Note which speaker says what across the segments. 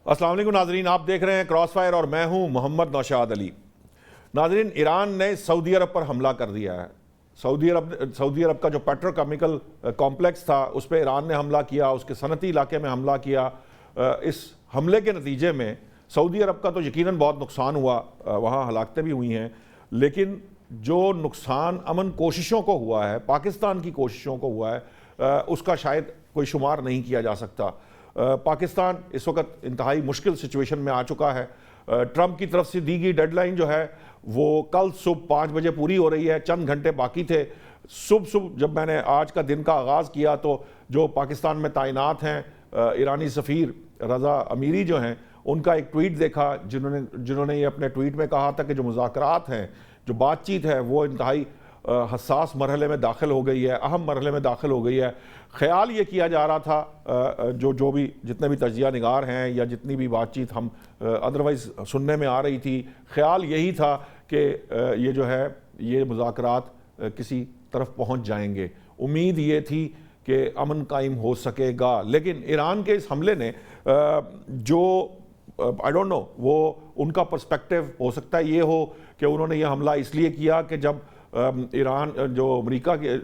Speaker 1: अस्सलाम वालेकुम नाजरीन, आप देख रहे हैं क्रॉस फायर और मैं हूं मोहम्मद नौशाद अली। नाजरीन, ईरान ने सऊदी अरब पर हमला कर दिया है। सऊदी अरब का जो पेट्रोकेमिकल कॉम्प्लेक्स था उस पर ईरान ने हमला किया, उसके सनती इलाके में हमला किया। इस हमले के नतीजे में सऊदी अरब का तो यकीनन बहुत नुकसान हुआ, वहाँ हलाकतें भी हुई हैं, लेकिन जो नुकसान अमन कोशिशों को हुआ है, पाकिस्तान की कोशिशों को हुआ है, उसका शायद कोई शुमार नहीं किया जा सकता। पाकिस्तान इस वक्त इंतहाई मुश्किल सिचुएशन में आ चुका है। ट्रंप की तरफ से दी गई डेडलाइन जो है वो कल सुबह 5 बजे पूरी हो रही है, चंद घंटे बाकी थे। सुबह जब मैंने आज का दिन का आगाज़ किया तो जो पाकिस्तान में तैनात हैं ईरानी सफ़ीर रज़ा अमीरी जो हैं, उनका एक ट्वीट देखा जिन्होंने ये अपने ट्वीट में कहा था कि जो मुज़ाकरात हैं, जो बातचीत है, वो इंतहाई हसास मरहले में दाखिल हो गई है, अहम मरहले में दाखिल हो गई है। ख्याल ये किया जा रहा था, जो भी जितने भी तजिया निगार हैं या जितनी भी बातचीत हम अदरवाइज़ सुनने में आ रही थी, ख्याल यही था कि ये जो है ये मुज़ाकरात किसी तरफ पहुंच जाएंगे। उम्मीद ये थी कि अमन कायम हो सकेगा, लेकिन ईरान के इस हमले ने जो आई डोंट नो, वो उनका पर्सपेक्टिव हो सकता है ये हो कि उन्होंने ये हमला इसलिए किया कि जब ईरान जो अमेरिका के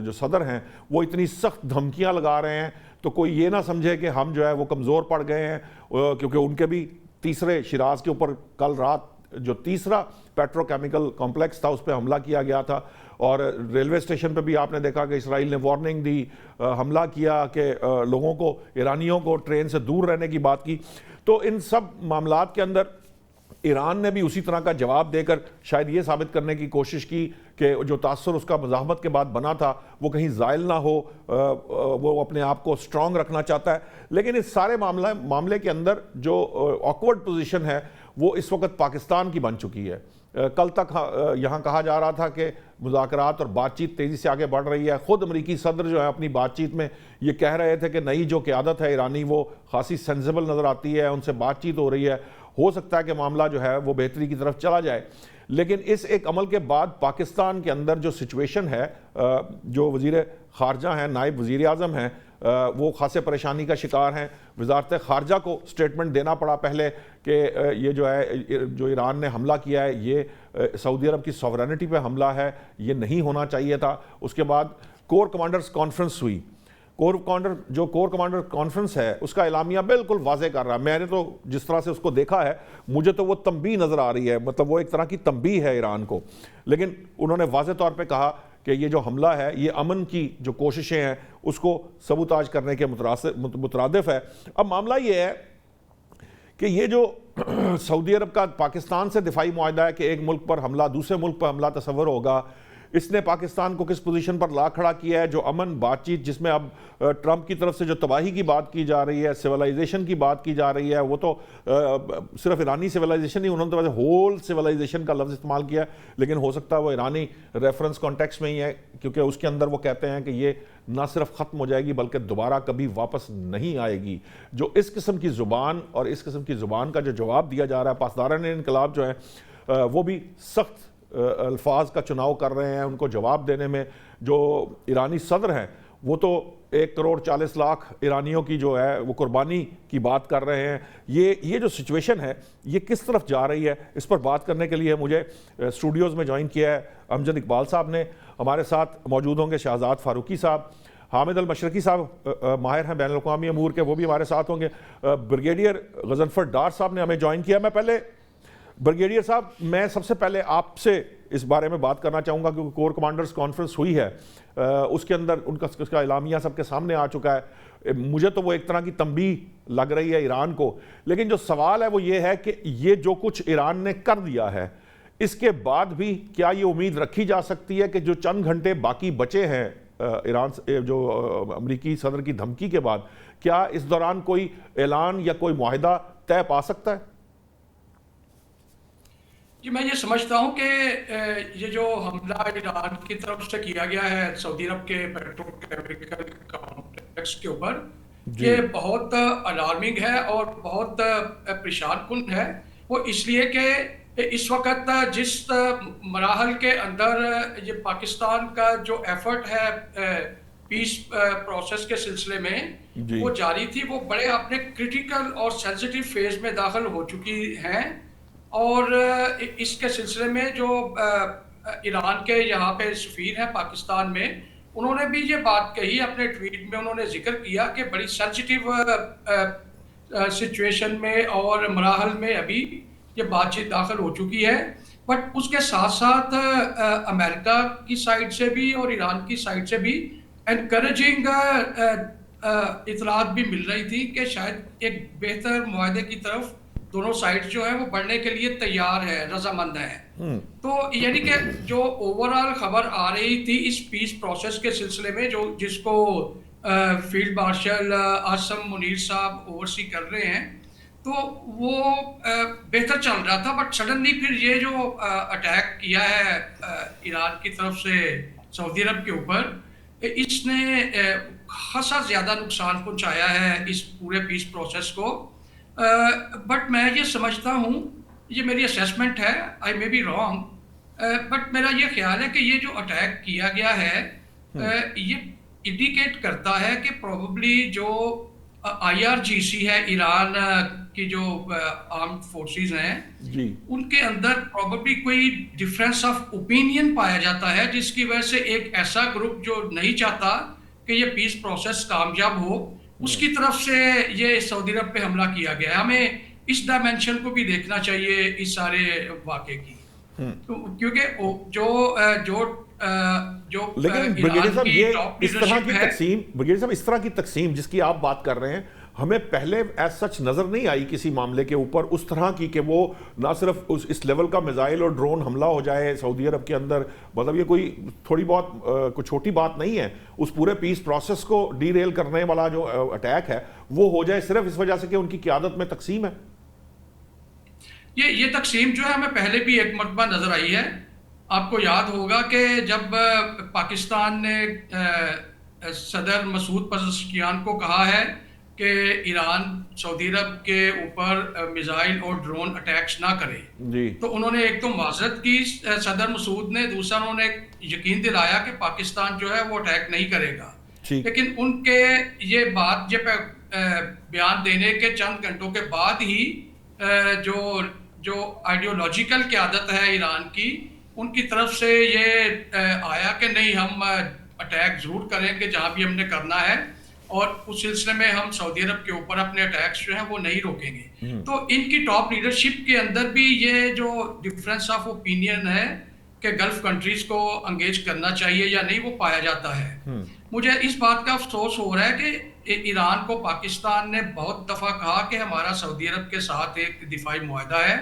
Speaker 1: जो सदर हैं वो इतनी सख्त धमकियां लगा रहे हैं, तो कोई ये ना समझे कि हम जो है वो कमज़ोर पड़ गए हैं, क्योंकि उनके भी तीसरे शिराज के ऊपर कल रात जो तीसरा पेट्रोकेमिकल कॉम्प्लेक्स था उस पर हमला किया गया था। और रेलवे स्टेशन पे भी आपने देखा कि इसराइल ने वार्निंग दी, हमला किया कि लोगों को, ईरानियों को ट्रेन से दूर रहने की बात की। तो इन सब मामलात के अंदर ईरान ने भी उसी तरह का जवाब देकर शायद ये साबित करने की कोशिश की कि जो तासुर उसका मुज़ाहमत के बाद बना था वो कहीं ज़ायल ना हो, वो अपने आप को स्ट्रॉन्ग रखना चाहता है। लेकिन इस सारे मामले के अंदर जो ऑकवर्ड पोजीशन है वो इस वक्त पाकिस्तान की बन चुकी है। कल तक यहाँ कहा जा रहा था कि मुज़ाकरात और बातचीत तेज़ी से आगे बढ़ रही है। ख़ुद अमरीकी सदर जो है अपनी बातचीत में ये कह रहे थे कि नई जो क़यादत है ईरानी वो खासी सेंसिबल नज़र आती है, उनसे बातचीत हो रही है, हो सकता है कि मामला जो है वो बेहतरी की तरफ चला जाए। लेकिन इस एक अमल के बाद पाकिस्तान के अंदर जो सिचुएशन है, जो वज़ीर ख़ारजा हैं, नायब वज़ीर आज़म हैं, वो खासे परेशानी का शिकार हैं। वज़ारत ख़ारजा को स्टेटमेंट देना पड़ा पहले कि ये जो है जो ईरान ने हमला किया है ये सऊदी अरब की सॉवरेनिटी पे हमला है, ये नहीं होना चाहिए था। उसके बाद कोर कमांडर्स कॉन्फ्रेंस हुई। कोर कमांडर कॉन्फ्रेंस है उसका एलामिया बिल्कुल वाज़े कर रहा है। मैंने तो जिस तरह से उसको देखा है मुझे तो वो तंबीह नज़र आ रही है, मतलब वो एक तरह की तंबीह है ईरान को। लेकिन उन्होंने वाज़े तौर पे कहा कि ये जो हमला है ये अमन की जो कोशिशें हैं उसको सबूताज करने के मुतरादिफ है। अब मामला ये है कि ये जो सऊदी अरब का पाकिस्तान से दिफाई मुआहदा है कि एक मुल्क पर हमला दूसरे मुल्क पर हमला तस्वर होगा, इसने पाकिस्तान को किस पोजीशन पर ला खड़ा किया है। जो अमन बातचीत जिसमें अब ट्रंप की तरफ से जो तबाही की बात की जा रही है, सिविलाइजेशन की बात की जा रही है, वो तो सिर्फ ईरानी सिविलाइजेशन ही, उन्होंने तो वैसे होल सिविलाइजेशन का लफ्ज़ इस्तेमाल किया, लेकिन हो सकता है वो ईरानी रेफरेंस कॉन्टेक्स्ट में ही है, क्योंकि उसके अंदर वो कहते हैं कि ये ना सिर्फ ख़त्म हो जाएगी बल्कि दोबारा कभी वापस नहीं आएगी। जो इस किस्म की ज़ुबान और इस किस्म की ज़ुबान का जो जवाब दिया जा रहा है, पासदारान इनकलाब जो है वो भी सख्त अल्फाज का चुनाव कर रहे हैं उनको जवाब देने में। जो ईरानी सदर हैं वो तो 1,40,00,000 ईरानियों की जो है वो कुर्बानी की बात कर रहे हैं। ये जो सिचुएशन है ये किस तरफ जा रही है, इस पर बात करने के लिए मुझे स्टूडियोज़ में ज्वाइन किया है अमजद इकबाल साहब ने। हमारे साथ मौजूद होंगे शहजाद फारूकी साहब, हामिद अल मशरकी साहब माहिर हैं बैनुल अक़वामी अमूर के, वो भी हमारे साथ होंगे। ब्रिगेडियर गज़नफ़र डार साहब ने हमें ज्वाइन किया। मैं पहले ब्रिगेडियर साहब, मैं सबसे पहले आपसे इस बारे में बात करना चाहूँगा क्योंकि कोर कमांडर्स कॉन्फ्रेंस हुई है, उसके अंदर उसका एलामिया सबके सामने आ चुका है। मुझे तो वो एक तरह की तंबीह लग रही है ईरान को, लेकिन जो सवाल है वो ये है कि ये जो कुछ ईरान ने कर दिया है इसके बाद भी क्या ये उम्मीद रखी जा सकती है कि जो चंद घंटे बाकी बचे हैं ईरान जो अमरीकी सदर की धमकी के बाद, क्या इस दौरान कोई ऐलान या कोई मुआहिदा तय पा सकता है?
Speaker 2: जी, मैं ये समझता हूँ कि ये जो हमला ईरान की तरफ से किया गया है सऊदी अरब के पेट्रोकेमिकल कॉम्प्लेक्स के ऊपर, ये बहुत अलार्मिंग है और बहुत परेशान कुन है। वो इसलिए कि इस वक्त जिस मराहल के अंदर ये पाकिस्तान का जो एफर्ट है पीस प्रोसेस के सिलसिले में
Speaker 1: जी।
Speaker 2: वो जारी थी, वो बड़े अपने क्रिटिकल और सेंसिटिव फेज में दाखिल हो चुकी हैं। और इसके सिलसिले में जो ईरान के यहाँ पे सफीर हैं पाकिस्तान में, उन्होंने भी ये बात कही अपने ट्वीट में, उन्होंने जिक्र किया कि बड़ी सेंसिटिव सिचुएशन में और मराहल में अभी ये बातचीत दाखिल हो चुकी है। बट उसके साथ साथ अमेरिका की साइड से भी और ईरान की साइड से भी एनकरेजिंग इतलात भी मिल रही थी कि शायद एक बेहतर मुआहदे की तरफ दोनों साइड जो है वो बढ़ने के लिए तैयार है, रजामंद है। तो यानी कि जो ओवरऑल खबर आ रही थी इस पीस प्रोसेस के सिलसिले में, जो जिसको फील्ड मार्शल आसम मुनीर साहब ओवरसी कर रहे हैं, तो वो बेहतर चल रहा था। बट सडनली फिर ये जो अटैक किया है ईरान की तरफ से सऊदी अरब के ऊपर, इसने खासा ज़्यादा नुकसान पहुंचाया है इस पूरे पीस प्रोसेस को। बट मैं ये समझता हूँ, ये मेरी असेसमेंट है, आई मे बी रॉन्ग, बट मेरा ये ख्याल है कि ये जो अटैक किया गया है ये इंडिकेट करता है कि प्रोबेबली जो IRGC है, ईरान की जो आर्म्ड फोर्सेस हैं
Speaker 1: जी,
Speaker 2: उनके अंदर प्रोबेबली कोई डिफरेंस ऑफ ओपिनियन पाया जाता है, जिसकी वजह से एक ऐसा ग्रुप जो नहीं चाहता कि ये पीस प्रोसेस कामयाब हो, उसकी तरफ से ये सऊदी अरब पे हमला किया गया है। हमें इस डायमेंशन को भी देखना चाहिए इस सारे वाक़े की। तो क्योंकि जो जो जो
Speaker 1: लेकिन ब्रिगेडियर साहब, ये
Speaker 2: टॉप
Speaker 1: इस तरह की
Speaker 2: लीडरशिप है,
Speaker 1: तकसीम, ब्रिगेडियर साहब, इस तरह की तकसीम जिसकी आप बात कर रहे हैं, हमें पहले एज सच नजर नहीं आई किसी मामले के ऊपर उस तरह की कि वो ना सिर्फ इस लेवल का मिसाइल और ड्रोन हमला हो जाए सऊदी अरब के अंदर। मतलब ये कोई थोड़ी बहुत कोई छोटी बात नहीं है। उस पूरे पीस प्रोसेस को डीरेल करने वाला जो अटैक है वो हो जाए सिर्फ इस वजह से कि उनकी क़यादत में तकसीम है।
Speaker 2: ये तकसीम जो है हमें पहले भी एक मरतबा नजर आई है। आपको याद होगा कि जब पाकिस्तान ने सदर मसूद पज़ेश्कियान को कहा है कि ईरान सऊदी अरब के ऊपर मिसाइल और ड्रोन अटैक्स ना करे,
Speaker 1: जी,
Speaker 2: तो उन्होंने एक तो माजरत की सदर मसूद ने, दूसरा उन्होंने यकीन दिलाया कि पाकिस्तान जो है वो अटैक नहीं करेगा।
Speaker 1: ठीक।
Speaker 2: लेकिन उनके ये बात बयान देने के चंद घंटों के बाद ही जो आइडियोलॉजिकल क़यादत है ईरान की, उनकी तरफ से ये आया कि नहीं, हम अटैक ज़रूर करेंगे जहाँ भी हमने करना है, और उस सिलसिले में हम सऊदी अरब के ऊपर अपने अटैक्स जो हैं वो नहीं रोकेंगे। तो इनकी टॉप लीडरशिप के अंदर भी ये जो डिफरेंस ऑफ ओपिनियन है कि गल्फ कंट्रीज को एंगेज करना चाहिए या नहीं, वो पाया जाता है। मुझे इस बात का अफसोस हो रहा है कि ईरान को पाकिस्तान ने बहुत दफ़ा कहा कि हमारा सऊदी अरब के साथ एक दिफाई मुआहदा है,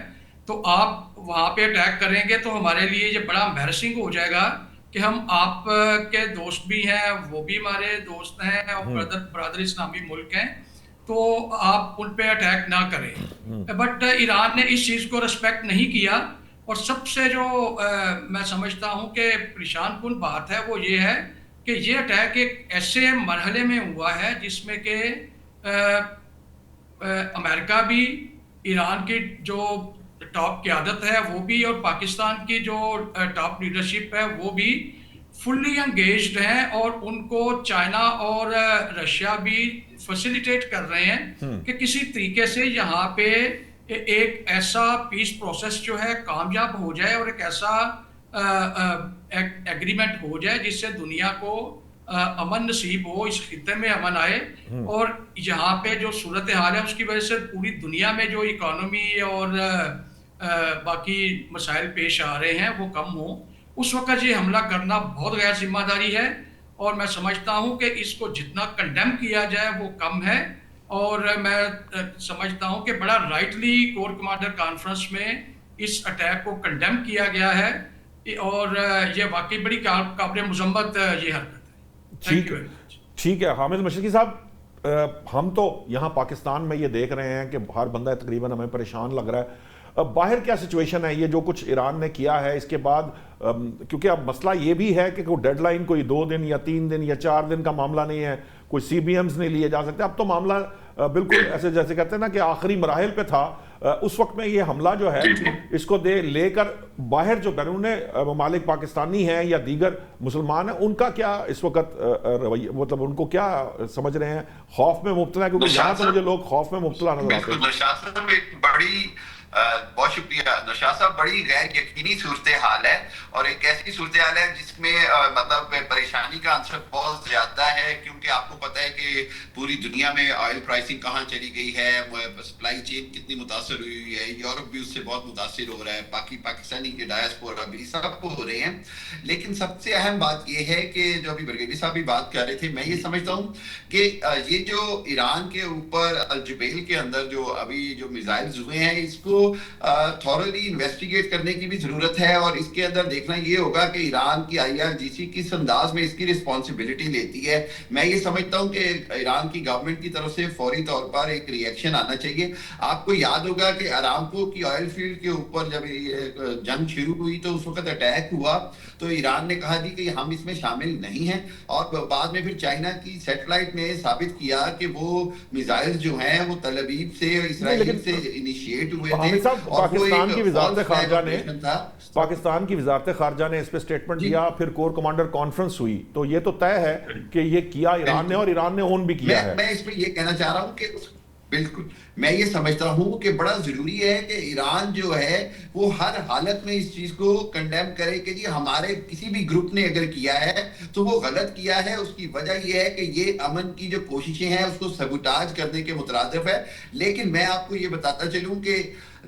Speaker 2: तो आप वहाँ पे अटैक करेंगे तो हमारे लिए ये बड़ा एम्बैरसिंग हो जाएगा कि हम आप के दोस्त भी हैं, वो भी हमारे दोस्त हैं और ब्रदर इस्लामी मुल्क हैं, तो आप उन पे अटैक ना करें। बट ईरान ने इस चीज़ को रिस्पेक्ट नहीं किया। और सबसे जो मैं समझता हूँ कि परेशान कुन बात है वो ये है कि ये अटैक एक ऐसे मरहले में हुआ है जिसमें कि अमेरिका भी, ईरान की जो टॉप क़यादत है वो भी, और पाकिस्तान की जो टॉप लीडरशिप है वो भी फुल्ली एंगेज्ड हैं, और उनको चाइना और रशिया भी फैसिलिटेट कर रहे हैं कि किसी तरीके से यहाँ पे एक ऐसा पीस प्रोसेस जो है कामयाब हो जाए और एक ऐसा एग्रीमेंट हो जाए जिससे दुनिया को अमन नसीब हो, इस खित्ते में अमन आए, और यहाँ पे जो सूरत हाल है उसकी वजह से पूरी दुनिया में जो इकोनॉमी और बाकी मसाइल पेश आ रहे हैं वो कम हो। उस वक्त ये हमला करना बहुत गैर जिम्मेदारी है, और मैं समझता हूँ कि इसको जितना कंडेम किया जाए वो कम है। और मैं समझता हूँ कि बड़ा राइटली कोर कमांडर कॉन्फ्रेंस में इस अटैक को कंडेम किया गया है, और ये वाकई बड़ी काबिल मुज़म्मत ये हरकत है।
Speaker 1: ठीक है हामिद मशरकी साहब, हम तो यहाँ पाकिस्तान में ये देख रहे हैं कि हर बंदा तकरीबन हमें परेशान लग रहा है। अब बाहर क्या सिचुएशन है, ये जो कुछ ईरान ने किया है इसके बाद, क्योंकि अब मसला ये भी है कि कोई डेडलाइन कोई 2 दिन या 3 दिन या 4 दिन का मामला नहीं है, कोई CBMs नहीं लिए जा सकते। अब तो मामला बिल्कुल ऐसे जैसे कहते हैं ना कि आखिरी मराहिल पे था। उस वक्त में ये हमला जो है इसको लेकर बाहर जो बैरून ममालिक पाकिस्तानी हैं या दीगर मुसलमान हैं, उनका क्या इस वक्त रवैया, मतलब उनको क्या समझ रहे हैं? खौफ में मुब्तला है? क्योंकि यहाँ तो मुझे लोग खौफ में मुब्तला नजर आते हैं।
Speaker 3: नौशाद साहब एक बड़ी बहुत शुक्रिया नौशाद साहब, बड़ी गैर यकीनी सूरत हाल है और एक ऐसी सूरत हाल है जिसमें मतलब परेशानी का अंश बहुत ज्यादा है, क्योंकि आपको पता है कि पूरी दुनिया में ऑयल प्राइसिंग कहाँ चली गई है, सप्लाई चेन कितनी मुतासर हुई है, यूरोप भी उससे बहुत मुतासर हो रहा है, बाकी पाकिस्तानी के डायस्पोरा भी सबको हो रहे हैं। लेकिन सबसे अहम बात यह है कि जो अभी बरगेवी साहब भी बात कर रहे थे, मैं ये समझता हूँ कि ये जो ईरान के ऊपर अल जुबैल के अंदर जो अभी जो मिसाइल्स हुए हैं, इसको थॉरली इन्वेस्टिगेट करने की भी जरूरत है और इसके अंदर देखना ये होगा कि ईरान की IRGC किस अंदाज में इसकी रिस्पॉन्सिबिलिटी लेती है। मैं ये समझता हूं कि ईरान की गवर्नमेंट की तरफ से फौरी तौर पर एक रिएक्शन आना चाहिए। आपको याद होगा कि अरामको की ऑयल फील्ड के ऊपर जब ये जंग शुरू हुई तो उस वक्त अटैक हुआ तो ईरान ने कहा जी कि हम इसमें शामिल नहीं हैं, और बाद में फिर चाइना की सैटेलाइट ने साबित किया कि वो मिसाइल्स जो हैं वो तल अवीव से इसराइल से इनिशिएट हुए थे।
Speaker 1: पाकिस्तान की वजारत खारजा ने इस पे स्टेटमेंट दिया, फिर कोर कमांडर कॉन्फ्रेंस हुई, तो ये तो तय है कि ये किया ईरान ने और ईरान ने ओन भी किया है।
Speaker 3: मैं इस पे ये कहना चाह रहा हूं कि बिल्कुल मैं ये समझता हूं कि बड़ा जरूरी है कि ईरान जो है वो हर हालत में इस चीज को कंडेम करे कि जी हमारे किसी भी ग्रुप ने अगर किया है तो वो गलत किया है। उसकी वजह ये है कि ये अमन की जो कोशिशें हैं उसको सबूताज करने के मुतरादिफ है। लेकिन मैं आपको ये बताता चलूं कि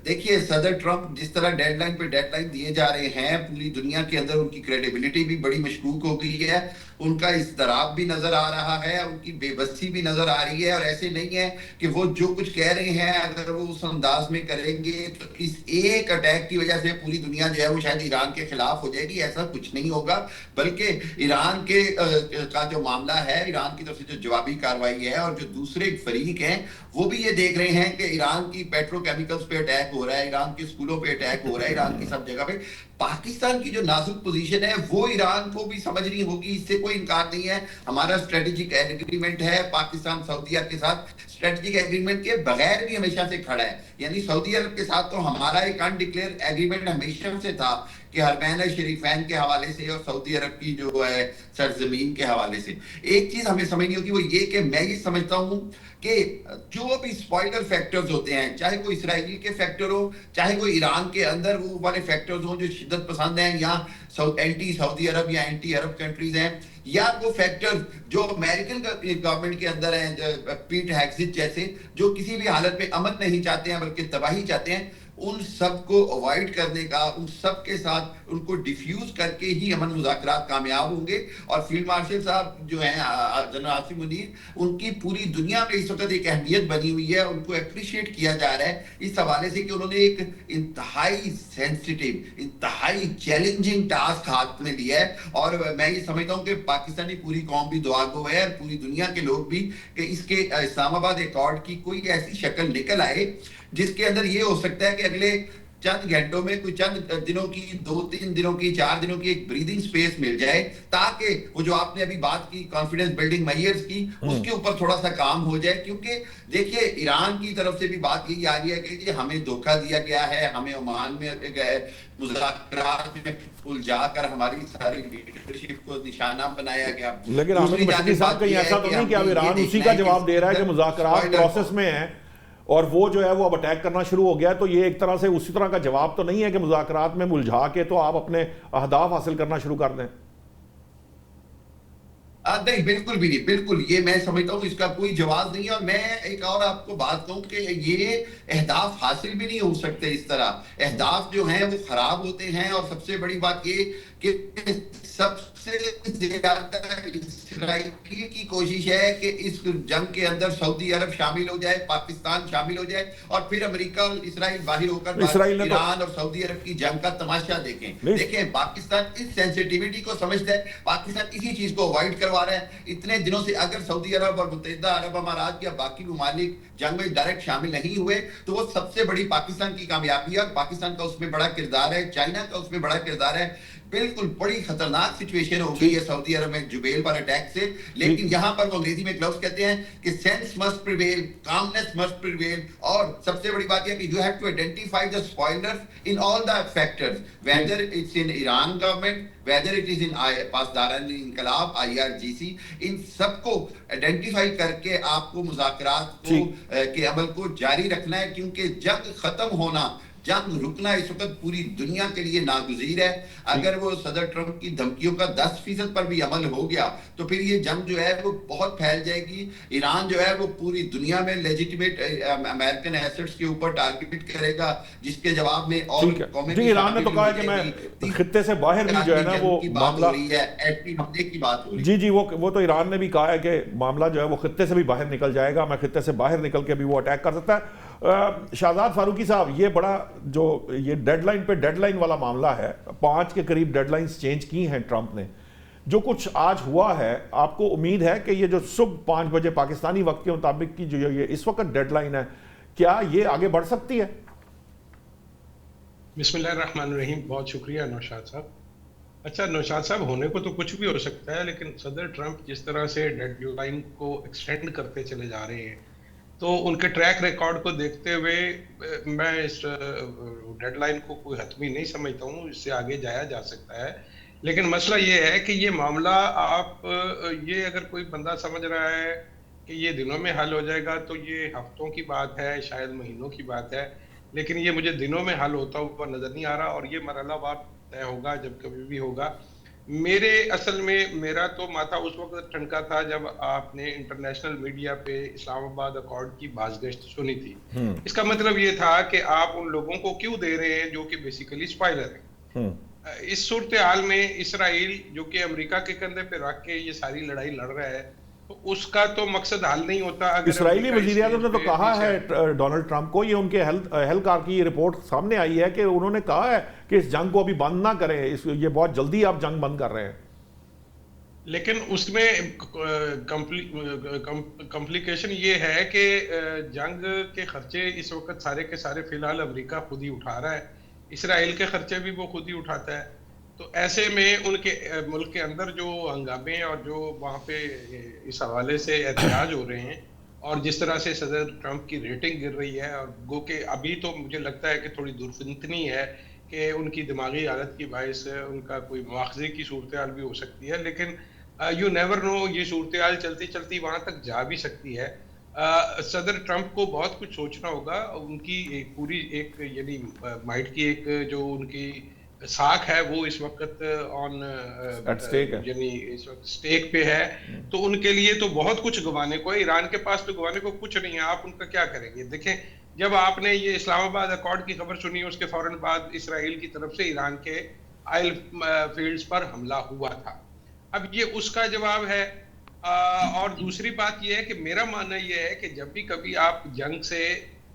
Speaker 3: देखिए सदर ट्रंप जिस तरह डेडलाइन पे डेडलाइन दिए जा रहे हैं, पूरी दुनिया के अंदर उनकी क्रेडिबिलिटी भी बड़ी मशकूक हो गई है, उनका इस्तराब भी नजर आ रहा है, उनकी बेबसी भी नजर आ रही है। और ऐसे नहीं है कि वो जो कुछ कह रहे हैं अगर वो उस अंदाज में करेंगे तो इस एक अटैक की वजह से पूरी दुनिया जो है वो शायद ईरान के खिलाफ हो जाएगी। ऐसा कुछ नहीं होगा, बल्कि ईरान के का जो मामला है, ईरान की तरफ से जो जवाबी कार्रवाई है और जो दूसरे फरीक हैं वो भी ये देख रहे हैं कि ईरान की पेट्रोकेमिकल्स पे अटैक हो रहा है, ईरान के स्कूलों पे अटैक हो रहा है, ईरान की सब जगह पे। पाकिस्तान की जो नाजुक पोजीशन है वो ईरान को भी समझनी होगी, इससे कोई इनकार नहीं है। हमारा स्ट्रेटेजिक एग्रीमेंट है पाकिस्तान सऊदी अरब के साथ, स्ट्रेटेजिक एग्रीमेंट के बगैर भी हमेशा से खड़ा है। यानी सऊदी अरब के साथ तो हमारा एक अनडिक्लेयर एग्रीमेंट हमेशा से था कि हरमैन शरीफैन के हवाले से और सऊदी अरब की जो है सरजमीन के हवाले से। एक चीज हमें समझनी होगी वो ये कि मैं ये समझता हूं कि जो भी स्पॉइलर फैक्टर्स होते हैं, चाहे वो इसराइल के फैक्टर हो, चाहे वो ईरान के अंदर वो वाले फैक्टर्स हो जो शिद्दत पसंद हैं या एंटी सऊदी अरब या एंटी अरब कंट्रीज हैं, या वो फैक्टर जो अमेरिकन गवर्नमेंट के अंदर हैं, पीट हेग्सेट जैसे, जो किसी भी हालत में अमन नहीं चाहते हैं बल्कि तबाही चाहते हैं, उन सब को अवॉइड करने का, उन सब के साथ उनको डिफ्यूज करके ही अमन मुज़ाकरात कामयाब होंगे। और फील्ड मार्शल साहब जो हैं जनरल आसिम मुनीर, उनकी पूरी दुनिया में इस वक्त एक अहमियत बनी हुई है, उनको अप्रिशिएट किया जा रहा है इस हवाले से कि उन्होंने एक इंतहाई सेंसिटिव, इंतहाई चैलेंजिंग टास्क हाथ में लिया है। और मैं ये समझता हूँ कि पाकिस्तानी पूरी कौम भी दुआ गो है और पूरी दुनिया के लोग भी, कि इसके इस्लामाबाद एकॉर्ड की कोई ऐसी शक्ल निकल आए जिसके अंदर ये हो सकता है कि अगले चंद घंटों में, कोई चंद दिनों की, 2-3 दिनों की, 4 दिनों की एक ब्रीदिंग स्पेस मिल जाए, ताकि वो जो आपने अभी बात की कॉन्फिडेंस बिल्डिंग मेजर्स की, उसके ऊपर थोड़ा सा काम हो जाए। क्योंकि देखिए ईरान की तरफ से भी बात यही आ रही है कि हमें धोखा दिया गया है, हमें ओमान में मुज़ाकरात में उलझाकर हमारी सारी लीडरशिप को निशाना बनाया गया।
Speaker 1: लेकिन ऐसा तो नहीं कि अब ईरान उसी का जवाब दे रहा है कि मुज़ाकरात प्रोसेस में है और वो जो है वो अब अटैक करना शुरू हो गया, तो ये एक तरह से उसी तरह का जवाब तो नहीं है कि मुज़ाकरात में उलझा के तो आप अपने अहदाफ हासिल करना शुरू कर दें।
Speaker 3: नहीं, बिल्कुल भी नहीं, बिल्कुल ये मैं समझता हूँ इसका कोई जवाब नहीं है। और मैं एक और आपको बात कहूँ कि ये अहदाफ हासिल भी नहीं हो सकते इस तरह। अहदाफ जो हैं वो खराब होते हैं। और सबसे बड़ी बात ये कि सबसे ज्यादा इसराइल की कोशिश है कि इस जंग के अंदर सऊदी अरब शामिल हो जाए, पाकिस्तान शामिल हो जाए और फिर अमेरिका और इसराइल बाहर होकर ईरान और सऊदी अरब की जंग का तमाशा देखें। देखें, पाकिस्तान इस सेंसिटिविटी को समझता है, पाकिस्तान इसी चीज को अवॉइड करवा रहा है इतने दिनों से। अगर सऊदी अरब और मुत्तहिदा अरब अमारात या बाकी ममालिक जंग में डायरेक्ट शामिल नहीं हुए तो वो सबसे बड़ी पाकिस्तान की कामयाबी है और पाकिस्तान का उसमें बड़ा किरदार है, चाइना का उसमें बड़ा किरदार है। बिल्कुल बड़ी खतरनाक सिचुएशन हो गई है सऊदी अरब में जुबैल पर अटैक से, लेकिन यहाँ पर वो अंग्रेजी में ग्लव्स कहते हैं कि sense must prevail, calmness must prevail, और सबसे बड़ी बात यह कि you have to identify the spoilers in all the factors, whether it's in Iran government, whether it is in पासदारान इंकलाब IRGC, इन सबको आइडेंटिफाई करके आपको मुज़ाकरात को के अमल को जारी रखना है, क्योंकि जंग खत्म होना, जंग रुकना इस वक्त पूरी दुनिया के लिए नागुज़ीर है। अगर वो सदर ट्रंप की धमकियों का 10% पर भी अमल हो गया तो फिर ये जंग जो है वो बहुत फैल जाएगी। ईरान जो है वो पूरी दुनिया में लेजिटिमेट अमेरिकन एसेट्स के ऊपर टारगेट करेगा, जिसके जवाब में और
Speaker 1: कौमें ईरान ने तो कहा है कि मैं खित्ते से बाहर भी जो है ना वो मामला
Speaker 3: हमले की बात हो रही
Speaker 1: है। जी वो तो ईरान ने भी कहा है कि मामला जो है वो खित्ते से भी बाहर निकल जाएगा, मैं खित्ते से बाहर निकल के भी वो अटैक कर सकता है। शाहजाद फारूकी साहब, ये बड़ा जो ये डेडलाइन पे डेडलाइन वाला मामला है, 5 के करीब डेडलाइंस चेंज की हैं ट्रंप ने, जो कुछ आज हुआ है, आपको उम्मीद है कि ये जो सुबह 5 बजे पाकिस्तानी वक्त के मुताबिक की जो ये इस वक्त डेडलाइन है, क्या ये आगे बढ़ सकती है?
Speaker 4: बिस्मिल्लाहिर्रहमानिर्रहीम, बहुत शुक्रिया नौशाद साहब। अच्छा नौशाद साहब, होने को तो कुछ भी हो सकता है, लेकिन सदर ट्रंप जिस तरह से डेडलाइन को एक्सटेंड करते चले जा रहे हैं, तो उनके ट्रैक रिकॉर्ड को देखते हुए मैं इस डेडलाइन को कोई हतमी नहीं समझता हूँ, इससे आगे जाया जा सकता है। लेकिन मसला ये है कि ये मामला आप ये अगर कोई बंदा समझ रहा है कि ये दिनों में हल हो जाएगा तो ये हफ्तों की बात है, शायद महीनों की बात है, लेकिन ये मुझे दिनों में हल होता हुआ नजर नहीं आ रहा, और ये मरहलावार तय होगा जब कभी भी होगा। असल में मेरा तो माथा उस वक्त ठनका था जब आपने इंटरनेशनल मीडिया पे इस्लामाबाद अकॉर्ड की बाज़गश्त सुनी थी। इसका मतलब ये था कि आप उन लोगों को क्यों दे रहे हैं जो कि बेसिकली स्पॉइलर हैं। इस सूरत हाल में इसराइल जो कि अमेरिका के कंधे पे रख के ये सारी लड़ाई लड़ रहा है, तो उसका तो मकसद हल नहीं होता।
Speaker 1: इसराइली वज़ीर आज़म ने तो कहा है डोनाल्ड ट्रंप को, ये उनके एहलकार की रिपोर्ट सामने आई है कि उन्होंने कहा है कि इस जंग को अभी बंद ना करें, ये बहुत जल्दी आप जंग बंद कर रहे हैं।
Speaker 4: लेकिन उसमें कॉम्प्लिकेशन ये है कि जंग के खर्चे इस वक्त सारे के सारे फिलहाल अमेरिका खुद ही उठा रहा है, इसराइल के खर्चे भी वो खुद ही उठाता है। तो ऐसे में उनके मुल्क के अंदर जो हंगामे और जो वहाँ पे इस हवाले से एहतजाज हो रहे हैं, और जिस तरह से सदर ट्रंप की रेटिंग गिर रही है, और गो के अभी तो मुझे लगता है कि थोड़ी दुर्फितनी है कि उनकी दिमागी हालत की बायस उनका कोई मुआवजे की सूरत हाल भी हो सकती है, लेकिन यू नेवर नो, ये सूरत हाल चलती चलती वहाँ तक जा भी सकती है। सदर ट्रंप को बहुत कुछ सोचना होगा। उनकी एक पूरी एक यानी माइट की एक जो उनकी साख है वो इस वक्त ऑन
Speaker 1: स्टेक है,
Speaker 4: यानी इस वक्त स्टेक पे है, तो उनके लिए तो बहुत कुछ गंवाने को है। ईरान के पास तो गंवाने को कुछ नहीं है, आप उनका क्या करेंगे? देखें, जब आपने ये इस्लामाबाद अकॉर्ड की खबर सुनी, उसके फौरन बाद इसराइल की तरफ से ईरान के ऑयल फील्ड्स पर हमला हुआ था। अब ये उसका जवाब है। और दूसरी बात यह है कि मेरा मानना यह है कि जब भी कभी आप जंग से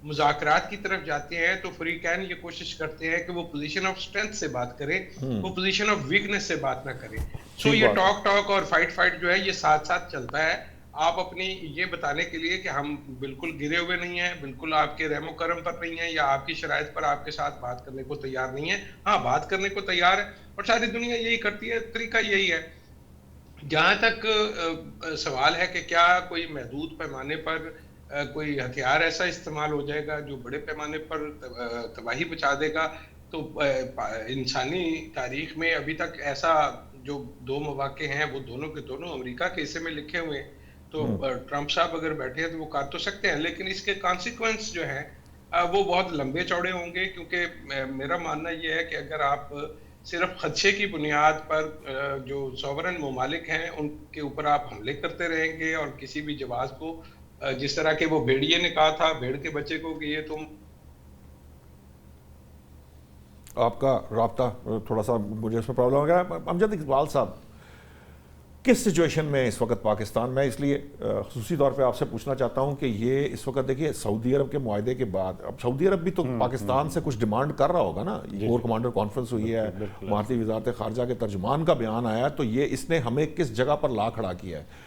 Speaker 4: मुज़ाकरात की तरफ जाते हैं तो फ्रीकैन ये कोशिश करते हैं कि वो पोजीशन ऑफ स्ट्रेंथ से बात करें, वो पोजीशन ऑफ वीकनेस से बात ना करें। सो ये टॉक और फाइट जो है ये साथ साथ चलता है। आप अपनी ये बताने के लिए कि हम बिल्कुल गिरे हुए नहीं हैं, बिल्कुल आपके रहमो करम पर नहीं है, या आपकी शराइत पर आपके साथ बात करने को तैयार नहीं है। हाँ, बात करने को तैयार है और सारी दुनिया यही करती है, तरीका यही है। जहाँ तक सवाल है कि क्या कोई महदूद पैमाने पर कोई हथियार ऐसा इस्तेमाल हो जाएगा जो बड़े पैमाने पर तबाही मचा देगा, तो इंसानी तारीख में अभी तक ऐसा जो 2 मौके हैं वो दोनों के दोनों अमेरिका के हिस्से में लिखे हुए हैं। तो ट्रंप साहब अगर बैठे हैं तो वो कर तो सकते हैं, लेकिन इसके कॉन्सिक्वेंस जो है वो बहुत लंबे चौड़े होंगे, क्योंकि मेरा मानना ये है कि अगर आप सिर्फ खदशे की बुनियाद पर जो सॉवरन ममालिक हैं उनके ऊपर आप हमले करते रहेंगे, और किसी भी जवाब को जिस तरह के वो भेड़िए ने कहा था भेड़ के बच्चे को कि ये तुम,
Speaker 1: आपका राब्ता थोड़ा सा मुझे इसमें प्रॉब्लम हो गया। अमजद इकबाल साहब, किस सिचुएशन में इस वक्त पाकिस्तान, मैं इसलिए खुसूसी तौर पे आपसे पूछना चाहता हूं कि ये इस वक्त देखिए सऊदी अरब के मुआहदे के बाद अब सऊदी अरब भी तो पाकिस्तान से कुछ डिमांड कर रहा होगा ना। कोर कमांडर कॉन्फ्रेंस हुई है, भारतीय वजारत खारजा के तर्जुमान का बयान आया, तो ये इसने हमें किस जगह पर ला खड़ा किया है?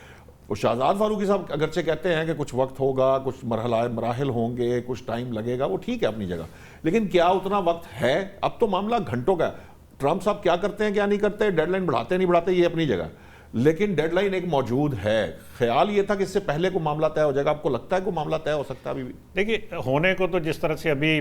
Speaker 1: और शाहजाद फारूकी साहब अगरचे कहते हैं कि कुछ वक्त होगा, कुछ मराहिल होंगे, कुछ टाइम लगेगा, वो ठीक है अपनी जगह, लेकिन क्या उतना वक्त है? अब तो मामला घंटों का, ट्रंप साहब क्या करते हैं क्या नहीं करते, डेडलाइन बढ़ाते नहीं बढ़ाते, ये अपनी जगह, लेकिन डेडलाइन एक मौजूद है। ख्याल ये था कि इससे पहले को मामला तय हो जाएगा, आपको लगता है को मामला तय हो सकता है अभी भी?
Speaker 5: देखिए, होने को तो जिस तरह से अभी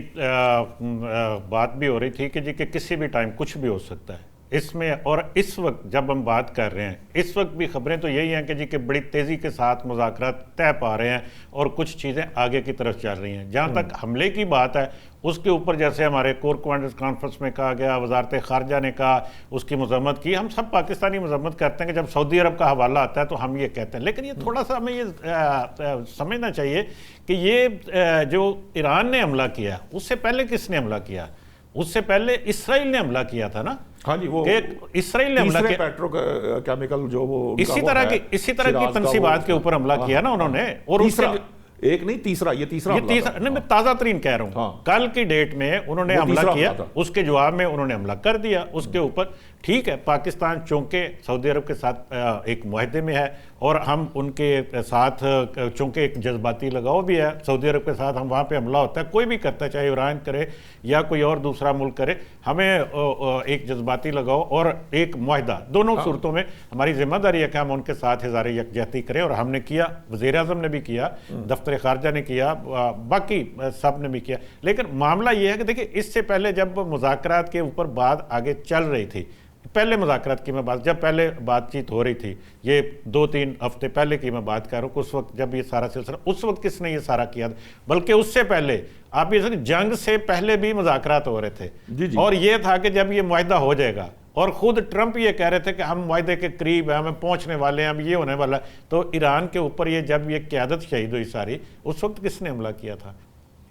Speaker 5: बात भी हो रही थी कि जी कि किसी भी टाइम कुछ भी हो सकता है इसमें, और इस वक्त जब हम बात कर रहे हैं इस वक्त भी खबरें तो यही हैं कि जी कि बड़ी तेज़ी के साथ मुज़ाकरात तय पा रहे हैं और कुछ चीज़ें आगे की तरफ चल रही हैं। जहाँ तक हमले की बात है उसके ऊपर जैसे हमारे कोर कमांडर्स कॉन्फ्रेंस में कहा गया, वजारत खारजा ने कहा, उसकी मजम्मत की, हम सब पाकिस्तानी मजम्मत करते हैं कि जब सऊदी अरब का हवाला आता है तो हम ये कहते हैं, लेकिन ये थोड़ा सा हमें ये समझना चाहिए कि ये जो ईरान ने हमला किया उससे पहले किसने हमला किया? उससे पहले इसराइल ने हमला किया था ना।
Speaker 1: हाँ जी, वो
Speaker 5: इसराइल ने हमला किया,
Speaker 1: पेट्रोकेमिकल जो वो
Speaker 5: इसी तरह की तंसीबात के ऊपर हमला किया ना उन्होंने। और
Speaker 1: एक नहीं तीसरा, ये तीसरा
Speaker 5: नहीं, मैं ताजा तरीन कह रहा हूं।
Speaker 1: हाँ।
Speaker 5: कल की डेट में उन्होंने हमला किया, उसके जवाब में उन्होंने हमला कर दिया उसके ऊपर। ठीक है, पाकिस्तान चूंकि सऊदी अरब के साथ एक मुआहदे में है और हम उनके साथ चूंकि एक जज्बाती लगाव भी है सऊदी अरब के साथ, हम वहाँ पे हमला होता है, कोई भी करता है, चाहे ईरान करे या कोई और दूसरा मुल्क करे, हमें एक जज्बाती लगाव और एक मुआहदा, दोनों सूरतों में हमारी जिम्मेदारी है कि हम उनके साथ इज़हार यकजहती करें। और हमने किया, वज़ीर आज़म ने भी किया, दफ्तर खारजा ने किया, बाकी सब ने भी किया। लेकिन मामला ये है कि देखिए, इससे पहले जब मुज़ाकरात के ऊपर बात आगे चल रही थी, पहले मुज़ाकरात की मैं बात, जब पहले बातचीत हो रही थी, ये 2-3 हफ्ते पहले की मैं बात कर रहा हूँ, उस वक्त जब ये सारा सिलसिला, उस वक्त किसने ये सारा किया था? बल्कि उससे पहले आप ये जंग से पहले भी मुज़ाकरात हो रहे थे।
Speaker 1: जी।
Speaker 5: और ये था कि जब ये मुआहदा हो जाएगा, और खुद ट्रंप ये कह रहे थे कि हम मुआहदे के करीब हैं, हमें पहुंचने वाले हैं, अब ये होने वाला है। तो ईरान के ऊपर ये जब ये क़यादत शहीद हुई सारी, उस वक्त किसने हमला किया था?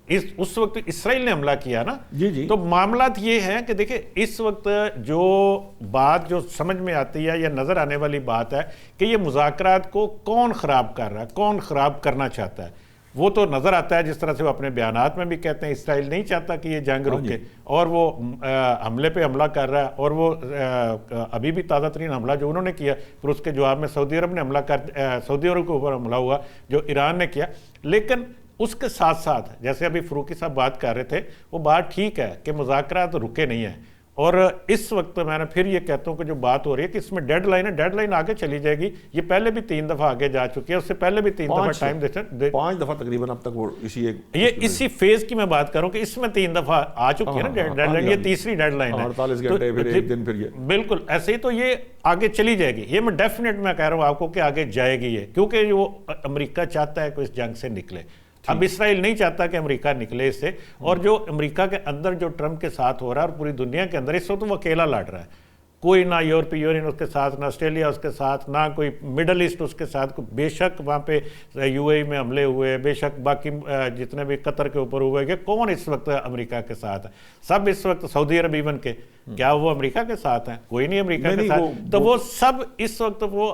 Speaker 5: उस वक्त इसराइल ने हमला किया ना।
Speaker 1: जी।
Speaker 5: तो मामला ये है कि देखिए, इस वक्त जो बात जो समझ में आती है या नजर आने वाली बात है कि ये मुज़ाकरात को कौन खराब कर रहा है, कौन खराब करना चाहता है, वो तो नजर आता है। जिस तरह से वो अपने बयानात में भी कहते हैं इसराइल नहीं चाहता कि ये जंग रुके, और वो हमले पे हमला कर रहा है। और वो अभी भी ताज़ा तरीन हमला जो उन्होंने किया, फिर उसके जवाब में सऊदी अरब ने हमला कर, सऊदी अरब के ऊपर हमला हुआ जो ईरान ने किया। लेकिन उसके साथ साथ जैसे अभी फरूकी साहब बात कर रहे थे, वो बात ठीक है कि मुज़ाकरात रुके नहीं है। और इस वक्त मैंने फिर ये कहता हूँ कि जो बात हो रही है कि इसमें डेडलाइन है, डेडलाइन आगे चली जाएगी। ये पहले भी 3 दफा आगे जा चुकी है, उससे पहले भी 3 दफा टाइम देते,
Speaker 1: 5 दफा तकरीबन अब तक वो
Speaker 5: इसी फेज की मैं बात करूँ कि इसमें 3 दफा आ चुकी है ना डेडलाइन, ये तीसरी डेडलाइन है।
Speaker 1: 48 घंटे फिर एक दिन, फिर ये
Speaker 5: बिल्कुल ऐसे ही, तो ये आगे चली जाएगी। ये मैं डेफिनेट मैं कह रहा हूँ आपको कि आगे जाएगी ये, क्योंकि वो अमेरिका चाहता है कि इस जंग से निकले। अब इसराइल नहीं चाहता कि अमेरिका निकले इससे। और जो अमेरिका के अंदर जो ट्रंप के साथ हो रहा है और पूरी दुनिया के अंदर, इस वक्त तो वो अकेला लड़ रहा है। कोई ना यूरोपीय यूनियन उसके साथ, ना ऑस्ट्रेलिया उसके साथ, ना कोई मिडल ईस्ट उसके साथ। बेशक वहाँ पे यूएई में हमले हुए, बेशक बाकी जितने भी कतर के ऊपर हुए, कि कौन इस वक्त अमेरिका के साथ है? सब इस वक्त सऊदी अरब इवन के, क्या वो अमेरिका के साथ हैं? कोई नहीं अमेरिका के साथ। तो वो सब इस वक्त वो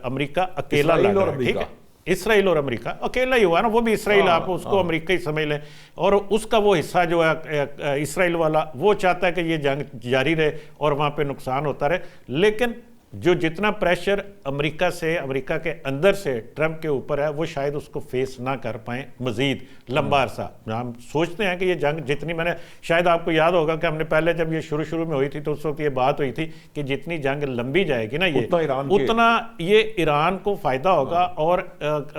Speaker 5: अमेरिका अकेला लड़ रहा है। ठीक है, इसराइल और अमेरिका अकेला ही हुआ ना, वो भी इसराइल, आप उसको अमेरिका ही समझ लें। और उसका वो हिस्सा जो है इसराइल वाला, वो चाहता है कि ये जंग जारी रहे और वहाँ पे नुकसान होता रहे। लेकिन जो जितना प्रेशर अमेरिका से, अमेरिका के अंदर से ट्रंप के ऊपर है, वो शायद उसको फेस ना कर पाए मजीद लंबा अरसा। हम सोचते हैं कि ये जंग जितनी, मैंने शायद आपको याद होगा कि हमने पहले जब ये शुरू में हुई थी तो उस वक्त ये बात हुई थी कि जितनी जंग लंबी जाएगी ना ये, उतना ये ईरान को फायदा होगा और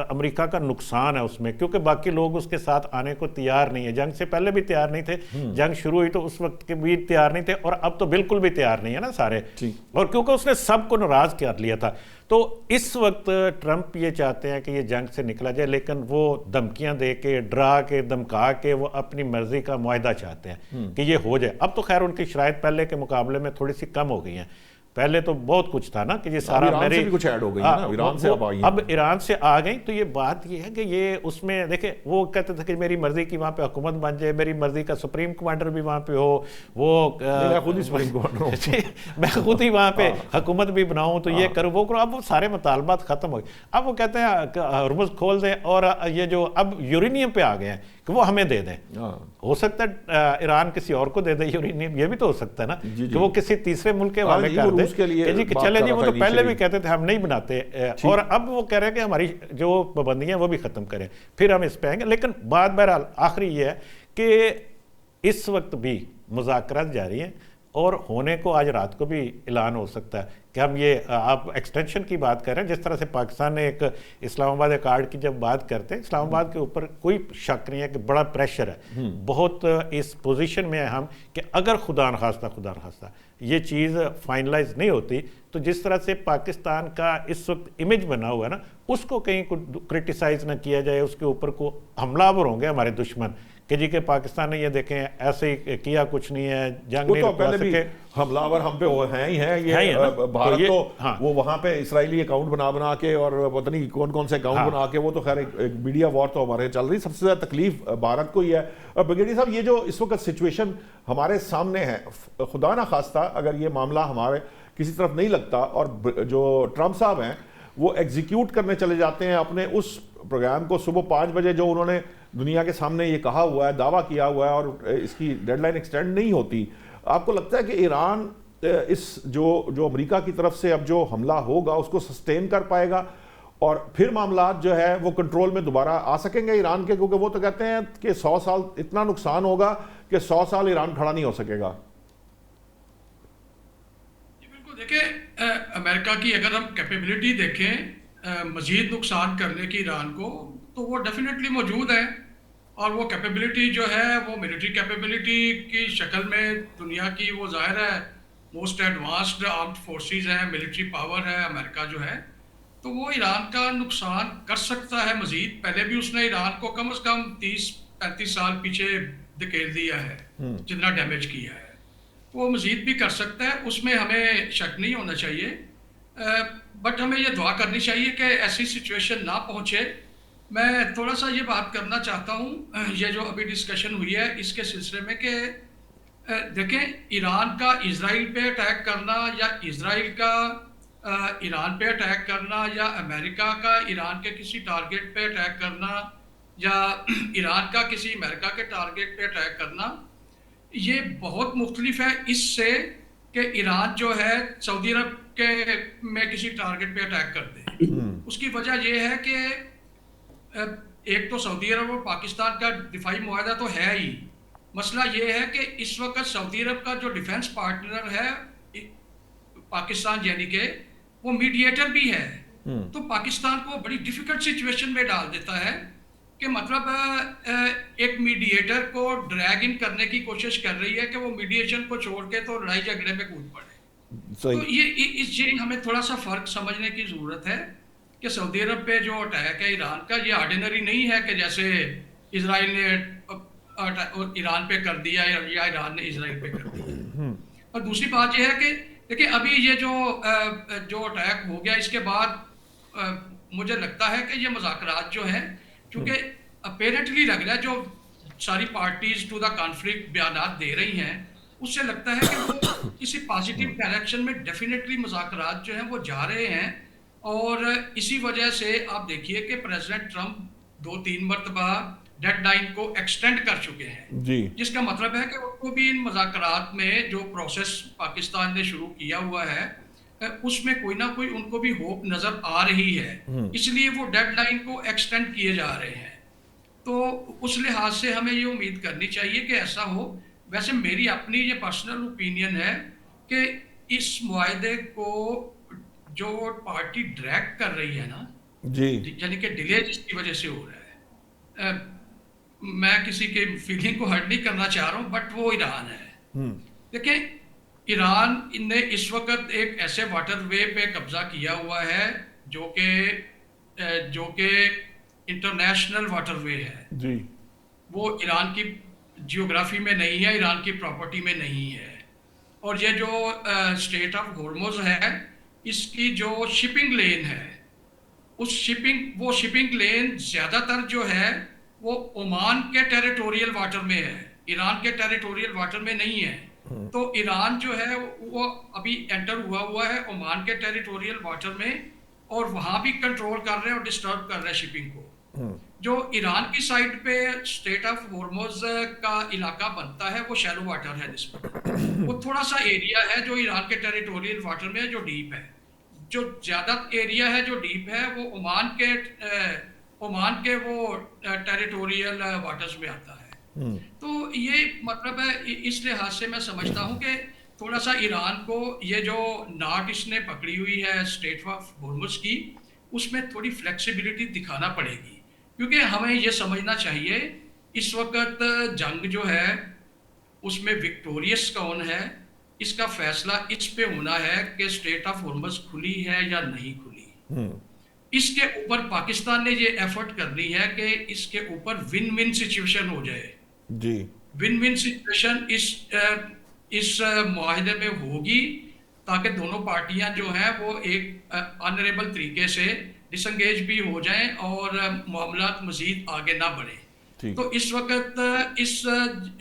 Speaker 5: अमेरिका का नुकसान है उसमें, क्योंकि बाकी लोग उसके साथ आने को तैयार नहीं है। जंग से पहले भी तैयार नहीं थे, जंग शुरू हुई तो उस वक्त के भी तैयार नहीं थे, और अब तो बिल्कुल भी तैयार नहीं है ना सारे। और क्योंकि उसने सब को नाराज कर लिया था। तो इस वक्त ट्रंप ये चाहते हैं कि ये जंग से निकला जाए, लेकिन वो धमकियां दे के, डरा के, धमका के वो अपनी मर्जी का मुआहदा चाहते हैं कि ये हो जाए। अब तो खैर उनकी शराइत पहले के मुकाबले में थोड़ी सी कम हो गई हैं। पहले तो बहुत कुछ था ना कि ये सारा
Speaker 1: मेरे से भी कुछ ऐड हो गई है ना, ईरान से अब आई है।
Speaker 5: अब ईरान से आ गई, तो ये बात ये है कि ये उसमें देखे, वो कहते थे कि मेरी मर्जी की वहाँ पे हुकूमत बन जाए, मेरी मर्जी का सुप्रीम कमांडर भी वहाँ पे हो, वो
Speaker 1: मैं खुद ही सुप्रीम कमांडर हूं,
Speaker 5: मैं खुद ही वहाँ पे हुकूमत भी बनाऊँ, तो ये करूँ वो करूँ। अब वो सारे मुतालबात खत्म हो गए। अब वो कहते हैं हरमुज़ खोल दें, और ये जो अब यूरेनियम पे आ गए हैं कि वो हमें दे दें। हो सकता है ईरान किसी और को दे दे यूरेनियम, ये भी तो हो सकता है ना कि वो किसी तीसरे मुल्क के हवाले कर दे कि चले जी, वो तो पहले भी कहते थे हम नहीं बनाते, और अब वो कह रहे हैं कि हमारी जो पाबंदियां वो भी खत्म करें, फिर हम इस पे आएंगे। लेकिन बात बहरहाल आखिरी ये है कि इस वक्त भी मुज़ाकरात जारी हैं। और होने को आज रात को भी ऐलान हो सकता है कि हम ये आप एक्सटेंशन की बात कर रहे हैं। जिस तरह से पाकिस्तान ने एक इस्लामाबाद अकॉर्ड की जब बात करते हैं, इस्लामाबाद के ऊपर कोई शक नहीं है कि बड़ा प्रेशर है, बहुत इस पोजीशन में है हम कि अगर खुदा न खास्ता ये चीज़ फाइनलाइज नहीं होती तो जिस तरह से पाकिस्तान का इस वक्त इमेज बना हुआ है ना, उसको कहीं को क्रिटिसाइज ना किया जाए, उसके ऊपर को हमलावर होंगे हमारे दुश्मन कि जी के पाकिस्तान ने ये देखें ऐसे ही किया, कुछ नहीं है, जंग
Speaker 1: वो
Speaker 5: नहीं
Speaker 1: तो
Speaker 5: रुकवा
Speaker 1: पहले भी
Speaker 5: सके।
Speaker 1: हमलावर हम पे वो हैं ही हैं, ये
Speaker 5: हैं ही है ना?
Speaker 1: भारत
Speaker 5: तो ये-
Speaker 1: तो
Speaker 5: हाँ।
Speaker 1: वो वहां पे इसराइली अकाउंट बना के और पता नहीं कौन कौन से अकाउंट
Speaker 5: हाँ।
Speaker 1: बना के, वो तो खैर एक मीडिया वॉर तो हमारे चल रही। सबसे ज्यादा तकलीफ भारत को ही है। और ब्रिगेडियर साहब, ये जो इस वक्त सिचुएशन हमारे सामने है, खुदा ना खास्ता अगर ये मामला हमारे किसी तरफ नहीं लगता और जो ट्रंप साहब हैं वो एग्जीक्यूट करने चले जाते हैं अपने उस प्रोग्राम को, सुबह 5 बजे जो उन्होंने दुनिया के सामने ये कहा हुआ है, दावा किया हुआ है, और इसकी डेडलाइन एक्सटेंड नहीं होती, आपको लगता है कि ईरान इस जो अमेरिका की तरफ से अब जो हमला होगा उसको सस्टेन कर पाएगा और फिर मामला जो है वो कंट्रोल में दोबारा आ सकेंगे ईरान के? क्योंकि वो तो कहते हैं कि 100 साल इतना नुकसान होगा कि 100 साल ईरान खड़ा नहीं हो सकेगा।
Speaker 2: बिल्कुल, देखिए अमेरिका की अगर हम कैपेबिलिटी देखें मजीद नुकसान करने की ईरान को, तो वो डेफिनेटली मौजूद है। और वो कैपेबिलिटी जो है वो मिलिट्री कैपेबिलिटी की शक्ल में दुनिया की वो जाहिर है मोस्ट एडवांस्ड आर्म्ड फोर्सेस है, मिलिट्री पावर है अमेरिका जो है, तो वो ईरान का नुकसान कर सकता है मजीद। पहले भी उसने ईरान को कम से कम 30-35 साल पीछे धकेल दिया है, जितना डैमेज किया है, वो मजीद भी कर सकता है, उसमें हमें शक नहीं होना चाहिए। बट हमें ये दुआ करनी चाहिए कि ऐसी सिचुएशन ना पहुंचे। मैं थोड़ा सा ये बात करना चाहता हूँ, ये जो अभी डिस्कशन हुई है इसके सिलसिले में कि देखें, ईरान का इजराइल पे अटैक करना या इजराइल का ईरान पे अटैक करना या अमेरिका का ईरान के किसी टारगेट पे अटैक करना या ईरान का किसी अमेरिका के टारगेट पे अटैक करना, ये बहुत मुख्तलिफ है इससे कि ईरान जो है सऊदी अरब के में किसी टारगेट पे अटैक कर दे। उसकी वजह यह है कि एक तो सऊदी अरब और पाकिस्तान का दिफाई मुआहदा तो है ही, मसला ये है कि इस वक्त सऊदी अरब का जो डिफेंस पार्टनर है पाकिस्तान, यानी कि वो मीडिएटर भी है, तो पाकिस्तान को बड़ी डिफिकल्ट सिचुएशन में डाल देता है कि मतलब एक मीडिएटर को ड्रैग इन करने की कोशिश कर रही है कि वो मीडिएशन को छोड़ के तो लड़ाई झगड़े में कूद पड़े। तो ये हमें थोड़ा सा फर्क समझने की जरूरत है कि सऊदी अरब पे जो अटैक है ईरान का, ये ऑर्डिनरी नहीं है कि जैसे इजराइल ने ईरान पे कर दिया या ईरान ने इजराइल पे कर दिया। और दूसरी बात यह है कि देखिए अभी ये जो अटैक हो गया इसके बाद मुझे लगता है कि ये मुज़ाकरात जो है, क्योंकि अपेरेंटली लग रहा है जो सारी पार्टीज टू द कॉन्फ्लिक्ट बयानात दे रही हैं, उससे लगता है कि वो किसी पॉजिटिव डायरेक्शन में डेफिनेटली मुज़ाकरात जो हैं वो जा रहे हैं। और इसी वजह से आप देखिए कि प्रेसिडेंट ट्रंप 2-3 मरतबा डेडलाइन को एक्सटेंड कर चुके हैं
Speaker 1: जी,
Speaker 2: जिसका मतलब है कि उनको भी इन मुज़ाकरात में जो प्रोसेस पाकिस्तान ने शुरू किया हुआ है उसमें कोई ना कोई उनको भी होप नजर आ रही है, इसलिए वो डेडलाइन को एक्सटेंड किए जा रहे हैं। तो उस लिहाज से हमें ये उम्मीद करनी चाहिए कि ऐसा हो। वैसे मेरी अपनी ये पर्सनल ओपिनियन है कि इस मुआहदे को जो पार्टी ड्रैग कर रही है ना
Speaker 1: जी,
Speaker 2: यानी कि डिले जिसकी वजह से हो रहा है, मैं किसी के फीलिंग को हर्ट नहीं करना चाह रहा हूँ, बट वो ईरान है। देखिए ईरान ने इस वक्त एक ऐसे वाटरवे पे कब्जा किया हुआ है जो कि इंटरनेशनल वाटरवे है
Speaker 1: जी,
Speaker 2: वो ईरान की जियोग्राफी में नहीं है, ईरान की प्रॉपर्टी में नहीं है। और ये जो स्टेट ऑफ होर्मुज है इसकी जो शिपिंग लेन है उस शिपिंग लेन ज्यादातर जो है वो ओमान के टेरिटोरियल वाटर में है, ईरान के टेरिटोरियल वाटर में नहीं है। तो ईरान जो है वो अभी एंटर हुआ है ओमान के टेरिटोरियल वाटर में और वहां भी कंट्रोल कर रहे हैं और डिस्टर्ब कर रहे हैं शिपिंग को। जो ईरान की साइड पे स्टेट ऑफ होर्मुज का इलाका बनता है वो शैलो वाटर है, जिसमें वो थोड़ा सा एरिया है जो ईरान के टेरिटोरियल वाटर में जो डीप है। जो ज्यादा एरिया है जो डीप है वो ओमान के वो टेरिटोरियल वाटर्स में आता है। तो ये मतलब है, इस लिहाज से मैं समझता हूँ कि थोड़ा सा ईरान को ये जो नाट इसने पकड़ी हुई है स्ट्रेट ऑफ होर्मुज की, उसमें थोड़ी फ्लेक्सिबिलिटी दिखाना पड़ेगी, क्योंकि हमें ये समझना चाहिए इस वक्त जंग जो है उसमें विक्टोरियस कौन है, इसका फैसला इस पे होना है कि स्ट्रेट ऑफ होर्मुज खुली है या नहीं खुली। इसके ऊपर पाकिस्तान ने ये एफर्ट करनी है कि इसके ऊपर विन विन सिचुएशन हो जाए
Speaker 1: जी।
Speaker 2: विन विन सिचुएशन इस मुआहदे में होगी, ताकि दोनों पार्टियां जो हैं वो एक ऑनरेबल तरीके से डिसंगेज भी हो जाएं और मामला मजीद आगे ना बढ़े।
Speaker 1: ठीक।
Speaker 2: तो इस वक्त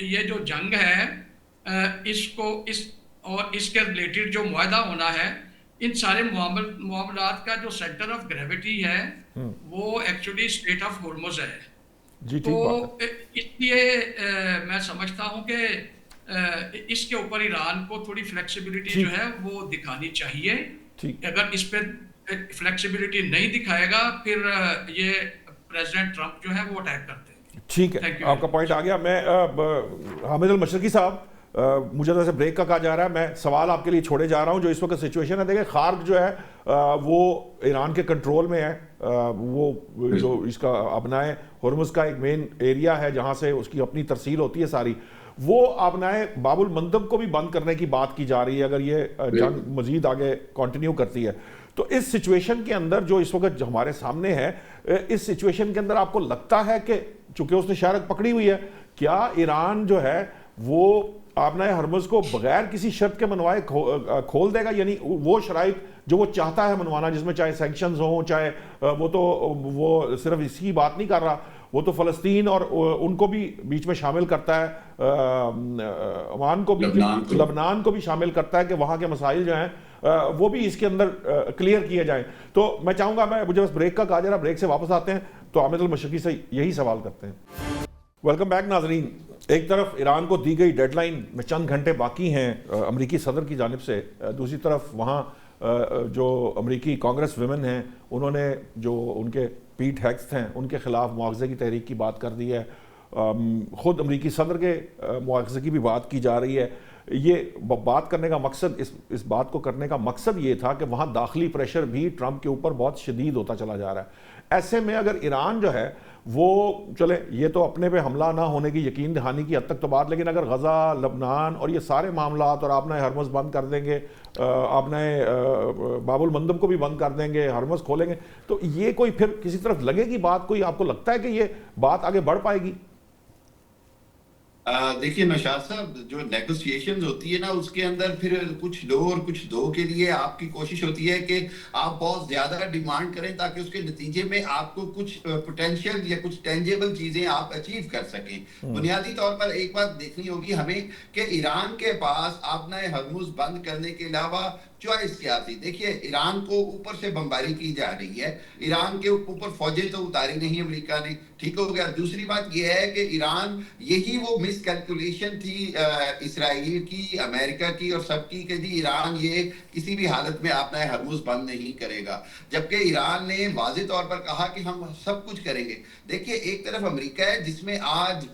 Speaker 2: ये जो जंग है इसको और इसके रिलेटेड जो मुआहदा होना है, इन सारे मामलात का जो सेंटर ऑफ ग्रेविटी है वो एक्चुअली स्ट्रेट ऑफ होर्मुज है।
Speaker 1: जी ठीक बात है।
Speaker 2: तो इसलिए मैं समझता हूं कि इसके ऊपर ईरान को थोड़ी फ्लेक्सिबिलिटी जो है वो दिखानी चाहिए।
Speaker 1: ठीक।
Speaker 2: अगर इस पे फ्लेक्सिबिलिटी नहीं दिखाएगा फिर ये प्रेसिडेंट ट्रंप जो है वो अटैक करते हैं।
Speaker 1: ठीक है, आपका पॉइंट आ गया। मैं हामिद अल मशरकी साहब, मुझे तो ब्रेक का कहा जा रहा है, मैं सवाल आपके लिए छोड़े जा रहा हूं। जो इस वक्त सिचुएशन है, देखिए खार्ग जो है वो ईरान के कंट्रोल में है। वो जो इसका अपनाए होर्मुज का एक मेन एरिया है जहां से उसकी अपनी तरसील होती है सारी, वो अपनाए बाबुल मंदब को भी बंद करने की बात की जा रही है अगर ये जंग मजीद आगे कंटिन्यू करती है। तो इस सिचुएशन के अंदर जो इस वक्त हमारे सामने है, इस सिचुएशन के अंदर आपको लगता है कि चूंकि उसने शारक पकड़ी हुई है, क्या ईरान जो है वो आपने हरमुज को बगैर किसी शर्त के मनवाए खोल देगा? यानी वो शराइत जो वो चाहता है मनवाना, जिसमें चाहे सैंक्शंस हो, चाहे वो सिर्फ इसकी बात नहीं कर रहा, वो तो फ़लस्तीन और उनको भी बीच में शामिल करता है, ओमान को भी, लबनान को भी शामिल करता है कि वहाँ के मसाइल जो हैं वो भी इसके अंदर क्लियर किए जाएं। तो मैं चाहूँगा, मुझे बस ब्रेक का कहा जा रहा, ब्रेक से वापस आते हैं तो हामिद अल मशरकी से यही सवाल करते हैं। वेलकम बैक नाजरीन। एक तरफ ईरान को दी गई डेडलाइन में चंद घंटे बाकी हैं अमरीकी सदर की जानिब से, दूसरी तरफ वहाँ जो अमरीकी कांग्रेस विमेन हैं उन्होंने जो उनके पीट हेग्स हैं उनके खिलाफ मुआवजे की तहरीक की बात कर दी है। ख़ुद अमरीकी सदर के मुआवजे की भी बात की जा रही है। ये बात करने का मकसद, इस बात को करने का मकसद ये था कि वहाँ दाखिली प्रेशर भी ट्रंप के ऊपर बहुत शदीद होता चला जा रहा है। ऐसे में अगर ईरान जो है वो, चले ये तो अपने पे हमला ना होने की यकीन दहानी की हद तक तो बात, लेकिन अगर गज़ा, लबनान और ये सारे मामलात, और आपने हरमुज़ बंद कर देंगे, आपने बाबुल मंदब को भी बंद कर देंगे, हरमुज़ खोलेंगे, तो ये कोई फिर किसी तरफ लगेगी बात? कोई आपको लगता है कि ये बात आगे बढ़ पाएगी?
Speaker 3: देखिए नौशाद साहब, जो नेगोशिएशंस होती है ना, उसके अंदर फिर कुछ लो और कुछ दो के लिए आपकी कोशिश होती है कि आप बहुत ज्यादा डिमांड करें ताकि उसके नतीजे में आपको कुछ पोटेंशियल या कुछ टेंजेबल चीजें आप अचीव कर सकें। बुनियादी तौर पर एक बात देखनी होगी हमें कि ईरान के पास आपने हरमुज बंद करने के अलावा चॉइस क्या थी। देखिए, ईरान को ऊपर से बमबारी की जा रही है, ईरान के ऊपर फौजें तो उतारी नहीं अमेरिका ने, ठीक हो गया। दूसरी बात यह है कि ईरान, यही वो मिस कैलकुलेशन थी इसराइल की, अमेरिका की और सबकी, कि जी ईरान ये किसी भी हालत में अपना हरमुज बंद नहीं करेगा, जबकि ईरान ने वाज़ेह तौर पर कहा कि हम सब कुछ करेंगे। देखिए, एक तरफ अमेरिका है जिसमें आज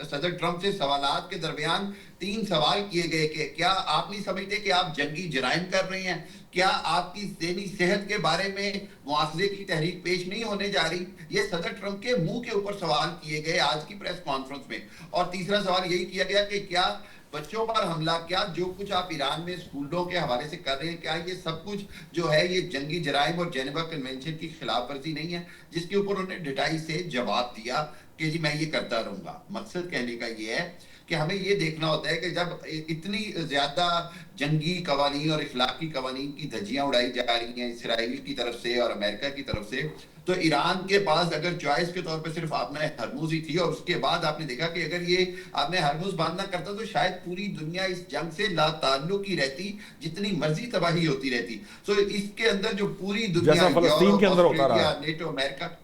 Speaker 3: सदर ट्रंप से सवालात के दरमियान 3 सवाल किए गए कि क्या आप नहीं समझते कि आप जंगी जराइम कर रहे हैं? क्या आपकी ज़हनी सेहत के बारे में मुआवजे की तहरीक पेश नहीं होने जा रही? ये सदर ट्रंप के मुंह के ऊपर सवाल किए गए आज की प्रेस कॉन्फ्रेंस में। और तीसरा सवाल यही किया गया कि क्या बच्चों पर हमला, क्या जो कुछ आप ईरान में स्कूलों के हवाले से कर रहे हैं, क्या ये सब कुछ जो है ये जंगी जराइम और जेनेवा कन्वेंशन की खिलाफ वर्जी नहीं है? जिसके ऊपर उन्होंने डिटाई से जवाब दिया कि जी मैं ये करता रहूंगा। मकसद कहने का ये है कि हमें ये देखना होता है कि जब इतनी ज्यादा जंगी कवानीन और इखलाकी कवानीन की धज्जियां उड़ाई जा रही हैं इसराइल की तरफ से और अमेरिका की तरफ से, तो ईरान के पास अगर चॉइस के तौर पे सिर्फ आपने हरमुज ही थी, और उसके बाद आपने देखा कि अगर ये आपने हरमुज बंद ना करता तो शायद पूरी दुनिया इस जंग से लाताल्लुक ही रहती, जितनी मर्जी तबाही होती रहती। सो इसके अंदर जो पूरी दुनिया,
Speaker 1: फलस्तीन के अंदर होता रहा,
Speaker 3: नेटो, अमेरिका,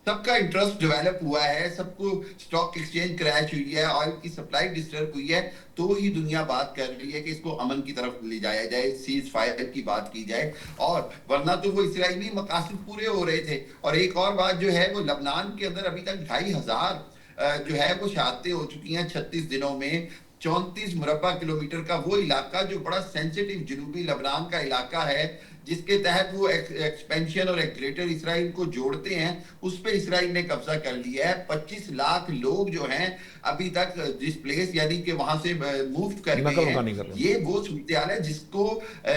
Speaker 3: सबका इंटरेस्ट डेवलप हुआ है, सबको स्टॉक एक्सचेंज क्रैश हुई है, ऑयल की सप्लाई डिस्टर्ब हुई है, तो ही दुनिया बात कर रही है कि इसको अमन की तरफ ले जाया जाए, सीज फायर की बात की जाए, और वरना तो वो इसराइली मकासद पूरे हो रहे थे। और एक और बात जो है, वो लबनान के अंदर अभी तक 2500 जो है वो शहादतें हो चुकी हैं 36 दिनों में। 34 मुरब्बा किलोमीटर का वो इलाका जो बड़ा सेंसिटिव जनूबी लेबनान का इलाका है, जिसके तहत वो एक्सपेंशन और ग्रेटर इसराइल को जोड़ते हैं, उस पे इसराइल ने कब्जा कर लिया है। 25 लाख लोग जो हैं अभी तक डिस्प्लेस यानी कि वहां से मूव कर गए हैं। ये वो सूरत है जिसको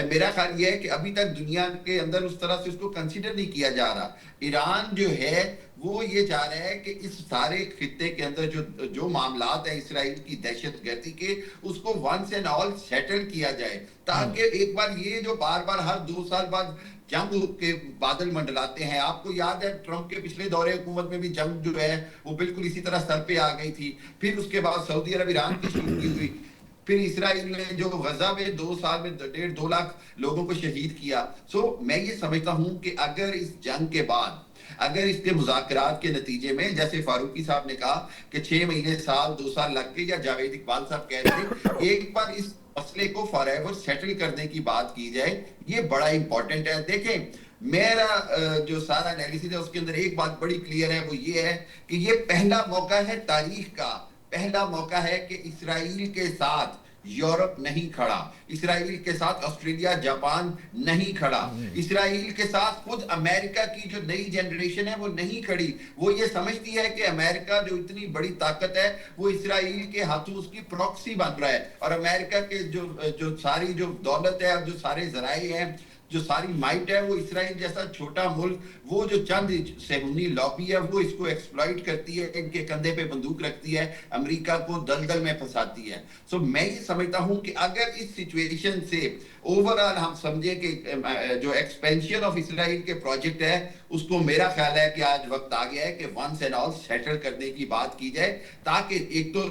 Speaker 3: मेरा ख्याल ये है कि अभी तक दुनिया के अंदर उस तरह से उसको कंसीडर नहीं किया जा रहा। ईरान जो है वो ये चाह रहा है कि इस सारे खित्ते के अंदर जो मामलात है इसराइल की दहशतगर्दी के, उसको वंस एंड ऑल सेटल किया जाए, ताकि एक बार ये जो बार बार हर 2 साल बाद जंग के बादल मंडलाते हैं। आपको याद है ट्रंप के पिछले दौरे हुकूमत में भी जंग जो है वो बिल्कुल इसी तरह सर पे आ गई थी। फिर उसके बाद सऊदी अरब ईरान की शुरू हुई, फिर इसराइल ने जो गजा में 2 साल में 1.5-2 लाख लोगों को शहीद किया। मैं ये समझता हूं कि अगर इस जंग के बाद, अगर इसके मुज़ाकरात के नतीजे में, जैसे फारूकी साहब ने कहा कि 6 महीने, साल, 2 साल लग गए, या जावेद इकबाल साहब कह रहे थे, एक बार इस मसले को फॉरएवर सेटल करने की बात की जाए, ये बड़ा इंपॉर्टेंट है। देखें, मेरा जो सारा एनालिसिस है उसके अंदर एक बात बड़ी क्लियर है, वो ये है कि ये पहला मौका है तारीख का, पहला मौका है कि इसराइल के साथ यूरोप नहीं खड़ा, इसराइल के साथ ऑस्ट्रेलिया जापान नहीं खड़ा, इसराइल के साथ खुद अमेरिका की जो नई जनरेशन है वो नहीं खड़ी। वो ये समझती है कि अमेरिका जो इतनी बड़ी ताकत है वो इसराइल के हाथों उसकी प्रॉक्सी बन रहा है, और अमेरिका के जो सारी जो दौलत है, जो सारे जराए हैं, जो सारी माइट है, वो इसराइल जैसा छोटा मुल्क, वो जो चंद सेहूनी लॉबी है, वो इसको एक्सप्लॉइट करती है, इनके कंधे पे बंदूक रखती है, अमेरिका को दलदल में फंसाती है। मैं ये समझता हूं कि अगर इस सिचुएशन से ओवरऑल हम समझे कि जो एक्सपेंशन ऑफ इसराइल के प्रोजेक्ट है उसको, मेरा ख्याल है कि आज वक्त आ गया है कि वंस एंड ऑल सेटल करने की बात की जाए, ताकि एक तो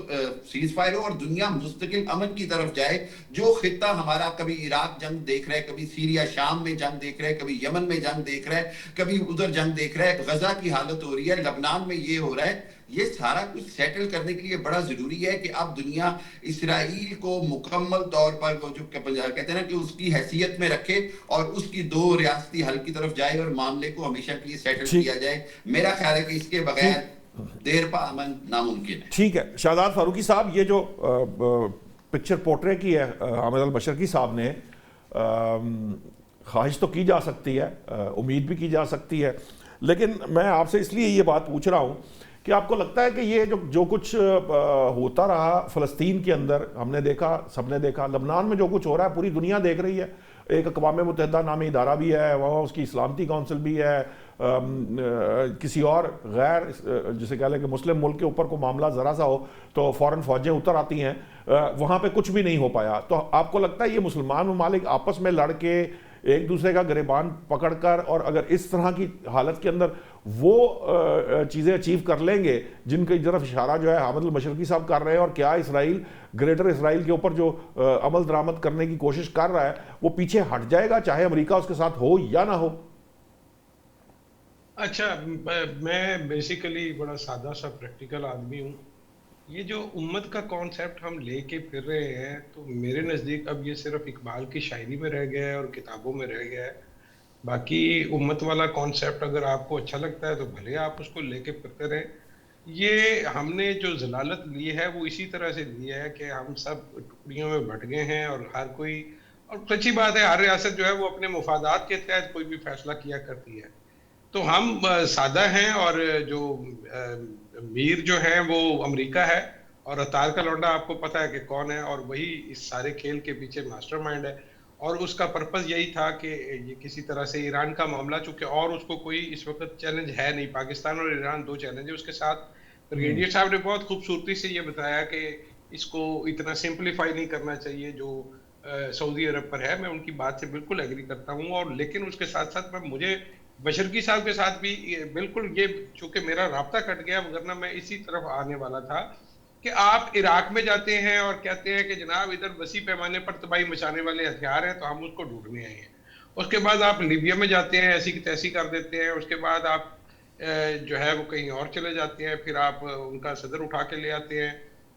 Speaker 3: सीज फायर हो और दुनिया मुस्तकिल अमन की तरफ जाए। जो खित्ता हमारा कभी इराक जंग देख रहा है, कभी सीरिया शाम में जंग देख रहा है, कभी यमन में जंग देख रहा है, कभी उधर जंग देख रहा है, गजा की हालत हो रही है, लबनान में ये हो रहा है, ये सारा कुछ सेटल करने के लिए बड़ा जरूरी है कि अब दुनिया इसराइल को मुकम्मल तौर पर वो जो कहते हैं ना कि उसकी हैसियत में रखे और उसकी 2 रियासती हल की तरफ जाए और मामले को हमेशा के लिए सेटल किया जाए। मेरा ख्याल है कि इसके बगैर देर पा अमन नामुमकिन है। ठीक है
Speaker 1: शाहजाद फारूकी साहब, ये जो पिक्चर पोर्ट्रे की है हामिद अल मशरकी साहब ने, ख्वाहिश तो की जा सकती है, उम्मीद भी की जा सकती है, लेकिन मैं आपसे इसलिए ये बात पूछ रहा हूँ कि आपको लगता है कि ये जो कुछ होता रहा फ़लस्तीन के अंदर, हमने देखा, सबने देखा, लबनान में जो कुछ हो रहा है पूरी दुनिया देख रही है, एक अक़वाम मुत्तहिदा नामी इदारा भी है, वहाँ उसकी इस्लामती काउंसिल भी है, किसी और गैर जिसे कह लें कि मुस्लिम मुल्क के ऊपर को मामला ज़रा सा हो तो फ़ौरन फ़ौजें उतर आती हैं, वहाँ पे कुछ भी नहीं हो पाया। तो आपको लगता है ये मुसलमान ममालिक आपस में लड़ के एक दूसरे का गिरेबान पकड़कर, और अगर इस तरह की हालत के अंदर वो चीज़ें अचीव कर लेंगे जिनकी तरफ इशारा जो है हामिद अल मशरकी साहब कर रहे हैं, और क्या इसराइल ग्रेटर इसराइल के ऊपर जो अमल दरामद करने की कोशिश कर रहा है वो पीछे हट जाएगा, चाहे अमेरिका उसके साथ हो या ना हो?
Speaker 4: अच्छा, मैं बेसिकली बड़ा सादा सा प्रैक्टिकल आदमी हूँ। ये जो उम्मत का कॉन्सेप्ट हम लेके फिर रहे हैं, तो मेरे नज़दीक अब ये सिर्फ इकबाल की शायरी में रह गया है और किताबों में रह गया है। बाकी उम्मत वाला कॉन्सेप्ट अगर आपको अच्छा लगता है तो भले आप उसको लेके फिरते रहें। ये हमने जो जलालत ली है वो इसी तरह से ली है कि हम सब टुकड़ियों में बट गए हैं, और हर कोई, और सच्ची बात है, हर रियासत जो है वो अपने मुफादात के तहत कोई भी फैसला किया करती है। तो हम सादा हैं, और जो मीर जो है वो अमेरिका है, और अतार का लौंडा आपको पता है कि कौन है, और वही इस सारे खेल के पीछे मास्टरमाइंड है। और उसका पर्पस यही था कि ये किसी तरह से ईरान का मामला, चूंकि और उसको कोई इस वक्त चैलेंज है नहीं, पाकिस्तान और ईरान 2 चैलेंज है उसके साथ। ब्रिगेडियर साहब ने बहुत खूबसूरती से ये बताया कि इसको इतना सिंप्लीफाई नहीं करना चाहिए जो सऊदी अरब पर है। मैं उनकी बात से बिल्कुल एग्री करता हूँ, और लेकिन उसके साथ साथ मुझे मशरकी साहब के साथ भी बिल्कुल, ये चूंकि मेरा राब्ता कट गया, वरना मैं इसी तरफ आने वाला था कि आप इराक में जाते हैं और कहते हैं कि जनाब इधर वसी पैमाने पर तबाही मचाने वाले हथियार हैं तो हम उसको ढूंढने आए हैं। उसके बाद आप लीबिया में जाते हैं, ऐसी की तैसी कर देते हैं। उसके बाद आप जो है वो कहीं और चले जाते हैं, फिर आप उनका सदर उठा के ले आते हैं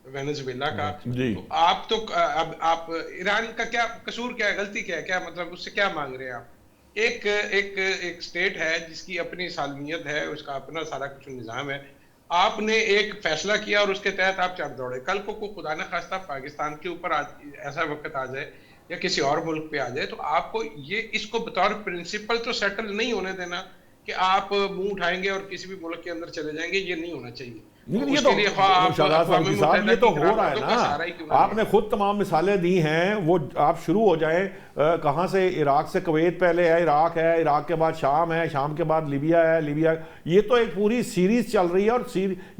Speaker 4: वेनेजुएला का। तो आप तो अब आप ईरान का क्या कसूर, क्या है, गलती क्या है, क्या मतलब उससे क्या मांग रहे हैं आप? एक स्टेट है जिसकी अपनी सालमियत है, उसका अपना सारा कुछ निज़ाम है। आपने एक फैसला किया और उसके तहत आप चढ़ दौड़े। कल को खुदा न खास्ता पाकिस्तान के ऊपर ऐसा वक्त आ जाए या किसी और मुल्क पे आ जाए, तो आपको ये इसको बतौर प्रिंसिपल तो सेटल नहीं होने देना कि आप मुंह उठाएंगे और किसी भी मुल्क के अंदर चले जाएंगे, ये नहीं होना चाहिए।
Speaker 1: लेकिन ये तो शाहजाद फारूकी साहब ये तो हो रहा है ना, आपने खुद तमाम मिसालें दी हैं, वो आप शुरू हो जाएं कहाँ से, इराक से कुवैत पहले है, इराक के बाद शाम है, शाम के बाद लीबिया है, लीबिया, ये तो एक पूरी सीरीज चल रही है और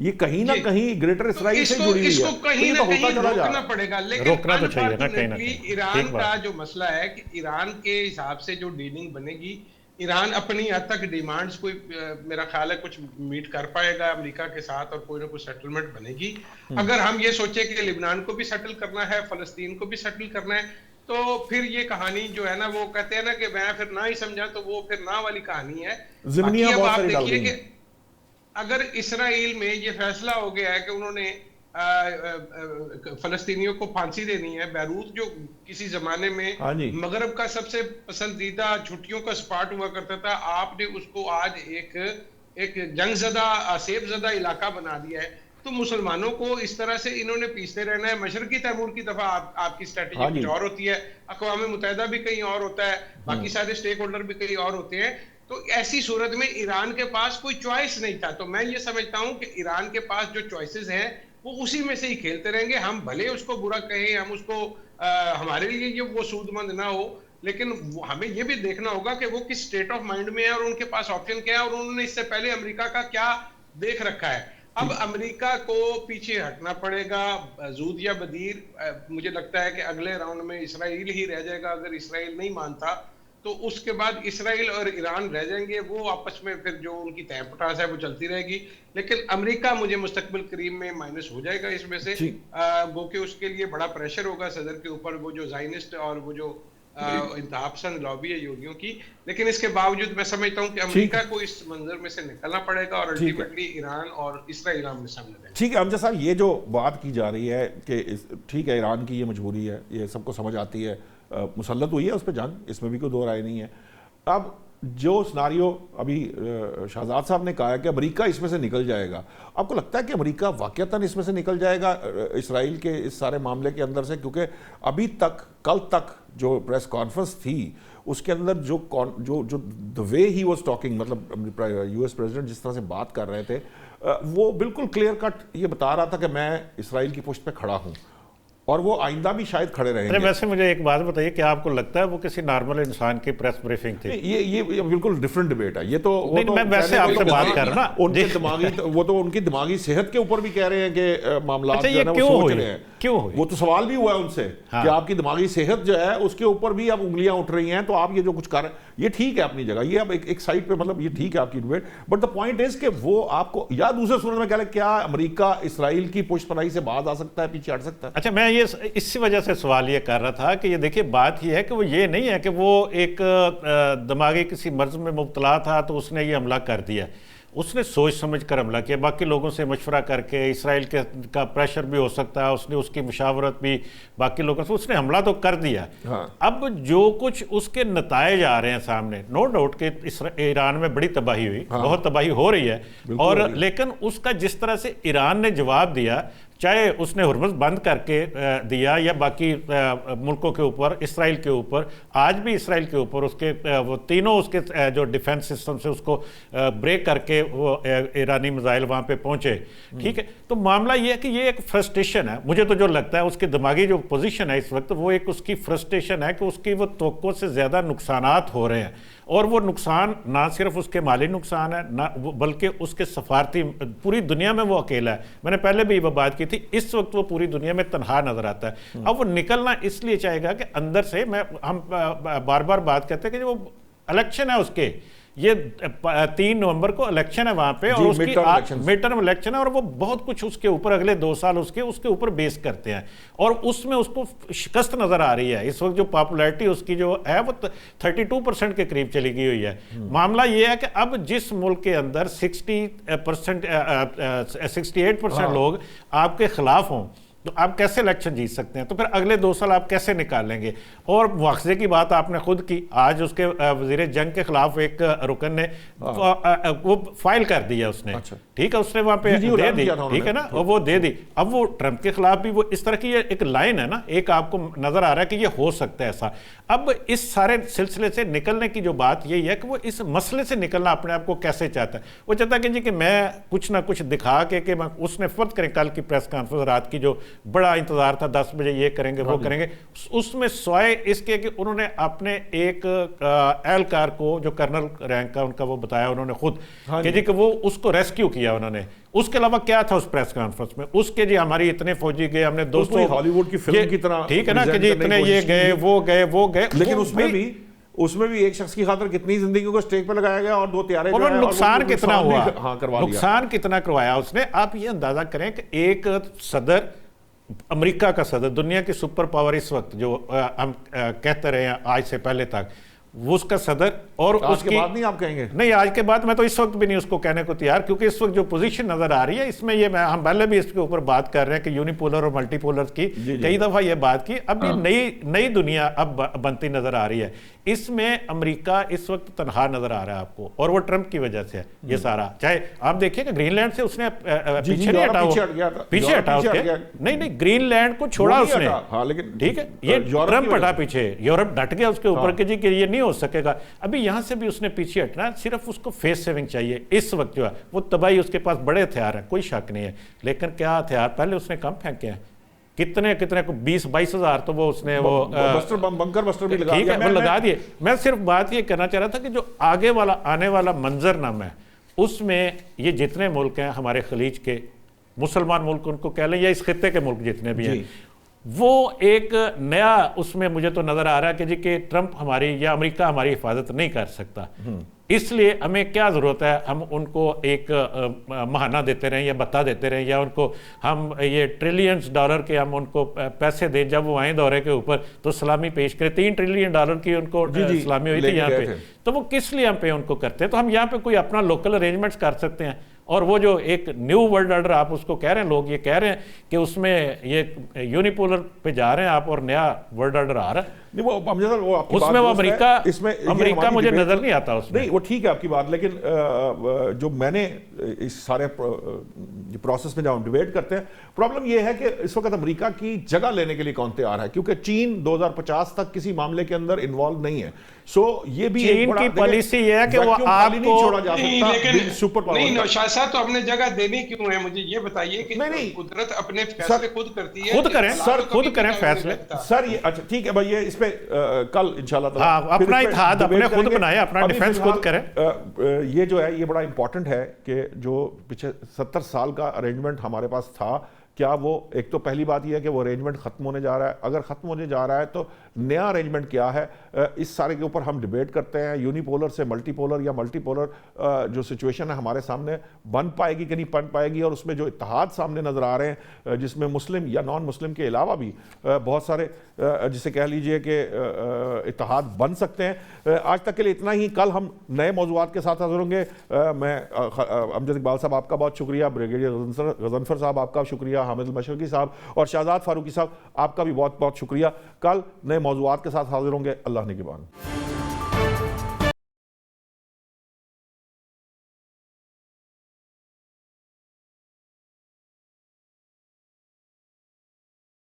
Speaker 1: ये कहीं ना कहीं ग्रेटर इसराइल से जुड़ी हुई है।
Speaker 4: इसको कहीं ना कहीं रोकना पड़ेगा, लेकिन
Speaker 5: रोकना तो चाहिए ना कहीं ना कहीं।
Speaker 4: ईरान का जो मसला है कि ईरान के हिसाब से जो डीलिंग बनेगी, ईरान अपनी हद तक डिमांड्स कोई मेरा ख्याल है कुछ मीट कर पाएगा अमेरिका के साथ और कोई ना कोई सेटलमेंट बनेगी। अगर हम ये सोचे कि लिबनान को भी सेटल करना है, फलस्तीन को भी सेटल करना है, तो फिर ये कहानी जो है ना, वो कहते हैं ना कि मैं फिर ना ही समझा, तो वो फिर ना वाली कहानी है। अब आप देखिए कि अगर इसराइल में ये फैसला हो गया है कि उन्होंने फलस्तीनियों को फांसी देनी है, बैरूत जो किसी जमाने में मगरब का सबसे पसंदीदा छुट्टियों का स्पॉट हुआ करता था, आपने उसको आज एक जंगजदा सेबजदा इलाका बना दिया है। तो मुसलमानों को इस तरह से इन्होंने पीसते रहना है। मशरकी तैमूर की दफा आपकी स्ट्रेटेजी कुछ और होती है, अक़वाम मुत्तहिदा भी कहीं और होता है, बाकी सारे स्टेक होल्डर भी कहीं और होते हैं। तो ऐसी सूरत में ईरान के पास कोई चॉइस नहीं था। तो मैं ये समझता हूं कि ईरान के पास जो चॉइसेस हैं वो उसी में से ही खेलते रहेंगे। हम भले उसको बुरा कहें, हम उसको हमारे लिए ये वो सूदमंद ना हो, लेकिन हमें ये भी देखना होगा कि वो किस स्टेट ऑफ माइंड में है और उनके पास ऑप्शन क्या है और उन्होंने इससे पहले अमेरिका का क्या देख रखा है। अब अमेरिका को पीछे हटना पड़ेगा, जूद या बदीर। मुझे लगता है कि अगले राउंड में इसराइल ही रह जाएगा। अगर इसराइल नहीं मानता तो उसके बाद इसराइल और ईरान रह जाएंगे, वो आपस में फिर जो उनकी तय पटास है वो चलती रहेगी। लेकिन अमेरिका मुझे मुस्तकबिल करीब में माइनस हो जाएगा इसमें से, वो कि उसके लिए बड़ा प्रेशर होगा सदर के ऊपर, वो जो जायनिस्ट और वो जो इंतहापसंद लॉबी है यहूदियों की। लेकिन इसके बावजूद मैं समझता हूं कि अमेरिका को इस मंजर में से निकलना पड़ेगा और अल्टीमेटली ईरान और इसराइल आमने सामने रहेंगे।
Speaker 1: ठीक है अमजद साहब, ये जो बात की जा रही है कि ठीक है ईरान की ये मजबूरी है, ये सबको समझ आती है, मुसल्लत हुई है उस पर जंग, इसमें भी कोई दो राय नहीं है। अब जो सिनारियो अभी शाहजाद साहब ने कहा है कि अमेरिका इसमें से निकल जाएगा, आपको लगता है कि अमेरिका वाकईतन इसमें से निकल जाएगा इसराइल के इस सारे मामले के अंदर से? क्योंकि अभी तक, कल तक जो प्रेस कॉन्फ्रेंस थी उसके अंदर जो the way he was talking, मतलब यूएस प्रेसिडेंट जिस तरह से बात कर रहे थे, वो बिल्कुल क्लियर कट ये बता रहा था कि मैं इसराइल की पुष्ट पे खड़ा हूँ और वो आइंदा भी शायद खड़े रहेंगे।
Speaker 5: वैसे मुझे एक बात बताइए, क्या आपको लगता है वो किसी नॉर्मल इंसान की प्रेस ब्रीफिंग थी?
Speaker 1: ये बिल्कुल डिफरेंट डिबेट है। ये तो
Speaker 5: मैं वैसे आपसे बात कर रहा हूं,
Speaker 1: उनके दिमागी वो तो उनकी दिमागी सेहत के ऊपर भी कह रहे हैं कि मामला जो है ना वो सोच रहे हैं।
Speaker 5: क्यों हुई?
Speaker 1: वो तो सवाल भी हुआ है उनसे कि आपकी दिमागी सेहत जो है उसके ऊपर भी अब उंगलियां उठ रही हैं, तो आप ये जो कुछ कर रहे हैं ये ठीक है अपनी जगह, ये अब एक साइड पे, मतलब ये ठीक है आपकी debate, but the point is कि वो आपको या दूसरे सूरत में कह रहे क्या अमेरिका इसराइल की पुष्टपनाही से बाहर आ सकता है, पीछे हट सकता है?
Speaker 5: अच्छा, मैं ये इसी वजह से सवाल ये कर रहा था कि ये देखिए बात ये है कि वो ये नहीं है कि वो एक दिमागी किसी मर्ज में मुब्तला था तो उसने ये हमला कर दिया। उसने सोच समझ कर हमला किया, बाकी लोगों से मशवरा करके, इसराइल का प्रेशर भी हो सकता है, उसने उसकी मुशावरत भी बाकी लोगों से, उसने हमला तो कर दिया। अब जो कुछ उसके नतायज आ रहे हैं सामने, नो डाउट कि ईरान में बड़ी तबाही हुई, बहुत तबाही हो रही है, और लेकिन उसका जिस तरह से ईरान ने जवाब दिया, चाहे उसने हुर्मुज़ बंद करके दिया या बाकी मुल्कों के ऊपर, इसराइल के ऊपर, आज भी इसराइल के ऊपर उसके वो तीनों उसके जो डिफेंस सिस्टम से उसको ब्रेक करके वो ईरानी मिसाइल वहाँ पे पहुँचे, ठीक है। तो मामला ये है कि ये एक फ्रस्ट्रेशन है, मुझे तो जो लगता है उसकी दिमागी जो पोजीशन है इस वक्त, वो एक उसकी फ्रस्ट्रेशन है कि उसकी वो तवक्को से ज़्यादा नुकसानात हो रहे हैं, और वो नुकसान ना सिर्फ उसके माली नुकसान है ना, बल्कि उसके सफारती, पूरी दुनिया में वो अकेला है। मैंने पहले भी वो बात की थी, इस वक्त वो पूरी दुनिया में तनहा नजर आता है। अब वो निकलना इसलिए चाहेगा कि अंदर से, हम बार बार बात करते हैं कि जो इलेक्शन है उसके, ये 3 नवंबर को इलेक्शन है वहां पे, और उसकी मिड टर्म इलेक्शन है, और वो बहुत कुछ उसके ऊपर अगले 2 साल उसके ऊपर बेस करते हैं, और उसमें उसको शिकस्त नजर आ रही है। इस वक्त जो पॉपुलैरिटी उसकी जो है वो 32% के करीब चली गई हुई है। मामला ये है कि अब जिस मुल्क के अंदर 68% लोग आपके खिलाफ हों, तो आप कैसे इलेक्शन जीत सकते हैं? तो फिर अगले 2 साल आप कैसे निकालेंगे? और मुआवजे की बात आपने खुद की, आज उसके वजीर जंग के खिलाफ एक रुकन ने वो फाइल कर दिया उसने,
Speaker 1: अच्छा।
Speaker 5: ठीक है, उसने वहां पे
Speaker 1: जी, वो
Speaker 5: दे
Speaker 1: ऐलान
Speaker 5: दी,
Speaker 1: किया था
Speaker 5: ठीक है ना,
Speaker 1: उन्होंने।
Speaker 5: और वो दे दी। अब वो ट्रंप के खिलाफ भी वो इस तरह की एक लाइन है ना, एक आपको नजर आ रहा है कि ये हो सकता है ऐसा। अब इस सारे सिलसिले से निकलने की जो बात यही है कि वो इस मसले से निकलना अपने आप को कैसे चाहता है। वो चाहता है कि जी कि मैं कुछ ना कुछ दिखा के मैं, उसने फर्ज करें कल की प्रेस कॉन्फ्रेंस रात की, जो बड़ा इंतजार था 10 बजे ये करेंगे वो करेंगे, उसमें स्वाय इसके कि उन्होंने अपने एक एहलकार को जो कर्नल रैंक का उनका वो बताया उन्होंने खुद कि जी कि वो उसको रेस्क्यू किया उन्होंने। उसके अलावा क्या था उस प्रेस कॉन्फ्रेंस में? उसके जी हमारी इतने फौजी गए, हमने दोस्तों
Speaker 1: हॉलीवुड की फिल्म की तरह
Speaker 5: ठीक है ना कि
Speaker 1: present
Speaker 5: जी
Speaker 1: करने
Speaker 5: इतने
Speaker 1: की
Speaker 5: ये
Speaker 1: कोशिश
Speaker 5: गए
Speaker 1: की।
Speaker 5: वो गए,
Speaker 1: लेकिन
Speaker 5: वो
Speaker 1: उसमें भी एक शख्स की खातिर कितनी जिंदगियों को स्टेक पे लगाया गया और 2 त्यारे जो
Speaker 5: और
Speaker 1: है, और
Speaker 5: नुकसान
Speaker 1: वो
Speaker 5: कितना हुआ,
Speaker 1: हाँ, करवा लिया।
Speaker 5: नुकसान कितना करवाया उसने। आप ये अंदाजा करें कि एक सदर, अमेरिका का सदर, दुनिया की सुपर पावर इस वक्त जो हम कहते रहे हैं आज से पहले तक, वो उसका सदर और
Speaker 1: आज
Speaker 5: उसकी
Speaker 1: के बाद नहीं आप कहेंगे?
Speaker 5: नहीं, आज के बाद मैं तो इस वक्त भी नहीं उसको कहने को तैयार, क्योंकि इस वक्त जो पोजीशन नजर आ रही है इसमें ये हम पहले भी इसके ऊपर बात कर रहे हैं कि यूनिपोलर और मल्टीपोलर की कई दफा ये बात की। अब ये नई दुनिया अब बनती नजर आ रही है। इसमें अमेरिका इस वक्त तनहा नजर आ रहा है आपको, और वो ट्रंप की वजह से है ये सारा। चाहे आप देखिए कि ग्रीनलैंड से उसने पीछे नहीं हटा, पीछे हटा उसके, नहीं ग्रीनलैंड को छोड़ा उसने,
Speaker 1: लेकिन
Speaker 5: ठीक है, ये ट्रंप हटा पीछे, यूरोप डट गया उसके ऊपर कि जी कि ये नहीं हो सकेगा। अभी यहां से भी उसने पीछे हटना, सिर्फ उसको फेस सेविंग चाहिए। इस वक्त जो है वो तबाही, उसके पास बड़े हथियार हैं, कोई शक नहीं है, लेकिन क्या हथियार पहले उसने कम फेंके हैं? कितने को 20-22 हजार तो वो उसने वो
Speaker 1: बंकर बस्टर भी लगा
Speaker 5: ठीक
Speaker 1: दिया।
Speaker 5: है, वो लगा दिए। मैं सिर्फ बात ये करना चाह रहा था कि जो आगे वाला आने वाला मंजरनामा है उसमें ये जितने मुल्क हैं हमारे खलीज के, मुसलमान मुल्क उनको कह लें या इस खित्ते के मुल्क जितने भी हैं, वो एक नया उसमें मुझे तो नजर आ रहा है कि जी कि ट्रंप हमारी या अमेरिका हमारी हिफाजत नहीं कर सकता। इसलिए हमें क्या जरूरत है, हम उनको एक महाना देते रहें या बता देते रहें, या उनको हम ये ट्रिलियंस डॉलर के हम उनको पैसे दें, जब वो आए दौरे के ऊपर तो सलामी पेश करें। 3 ट्रिलियन डॉलर की उनको सलामी हुई थी यहाँ पे, तो वो किस लिए हम पे उनको करते हैं? तो हम यहाँ पे कोई अपना लोकल अरेंजमेंट्स कर सकते हैं। और वो जो एक न्यू वर्ल्ड ऑर्डर आप उसको कह रहे हैं, लोग ये कह रहे हैं कि उसमें ये यूनिपोलर पे जा रहे हैं आप और नया वर्ल्ड ऑर्डर आ रहा है,
Speaker 1: नहीं वो आपकी
Speaker 5: उसमें
Speaker 1: बात
Speaker 5: वो
Speaker 1: दुरुस्त है।
Speaker 5: अमेरिका
Speaker 1: इसमें
Speaker 5: अमेरिका मुझे नजर नहीं आता उसमें।
Speaker 1: नहीं, वो ठीक है आपकी बात, लेकिन जो मैंने इस सारे प्रोसेस में जब हम डिबेट करते हैं, प्रॉब्लम ये है कि इस वक्त अमेरिका की जगह लेने के लिए कौन तैयार है, क्योंकि चीन 2050 तक किसी मामले के अंदर इन्वॉल्व नहीं है। सो ये भी
Speaker 5: चीन की पॉलिसी ये है कि वो आपको
Speaker 1: नहीं छोड़ा जा सकता,
Speaker 4: लेकिन
Speaker 1: सुपर पावर
Speaker 4: नहीं, नौशाद साहब तो अपने जगह देनी क्यों है? मुझे ये बताइए कि
Speaker 1: नहीं,
Speaker 4: कुदरत अपने फैसले खुद करती है,
Speaker 5: खुद करें सर, खुद करें फैसले
Speaker 1: सर। ये अच्छा ठीक है भाई, ये इस पे कल इंशाल्लाह
Speaker 5: हाँ, अपना इत्तेहाद अपने खुद बनाए, अपना डिफेंस खुद करें।
Speaker 1: ये जो है ये बड़ा इंपॉर्टेंट है कि जो पिछले 70 साल का अरेंजमेंट हमारे पास था, क्या वो, एक तो पहली बात यह है कि वो अरेंजमेंट खत्म होने जा रहा है। अगर खत्म होने जा रहा है तो नया अरेंजमेंट क्या है, इस सारे के ऊपर हम डिबेट करते हैं। यूनिपोलर से मल्टीपोलर या मल्टीपोलर जो सिचुएशन है हमारे सामने बन पाएगी कि नहीं बन पाएगी, और उसमें जो इत्तेहाद सामने नजर आ रहे हैं जिसमें मुस्लिम या नॉन मुस्लिम के अलावा भी बहुत सारे जिसे कह लीजिए कि इत्तेहाद बन सकते हैं। आज तक के लिए इतना ही। कल हम नए मौजूआत के साथ हाजिर होंगे। मैं अमजद इकबाल साहब आपका बहुत शुक्रिया, ब्रिगेडियर गजनफर साहब आपका शुक्रिया, हामिद मशरकी साहब और शहजाद फारूकी साहब आपका भी बहुत बहुत शुक्रिया। कल नए मौजूआत के साथ हाजिर होंगे। अल्लाह निगहबान।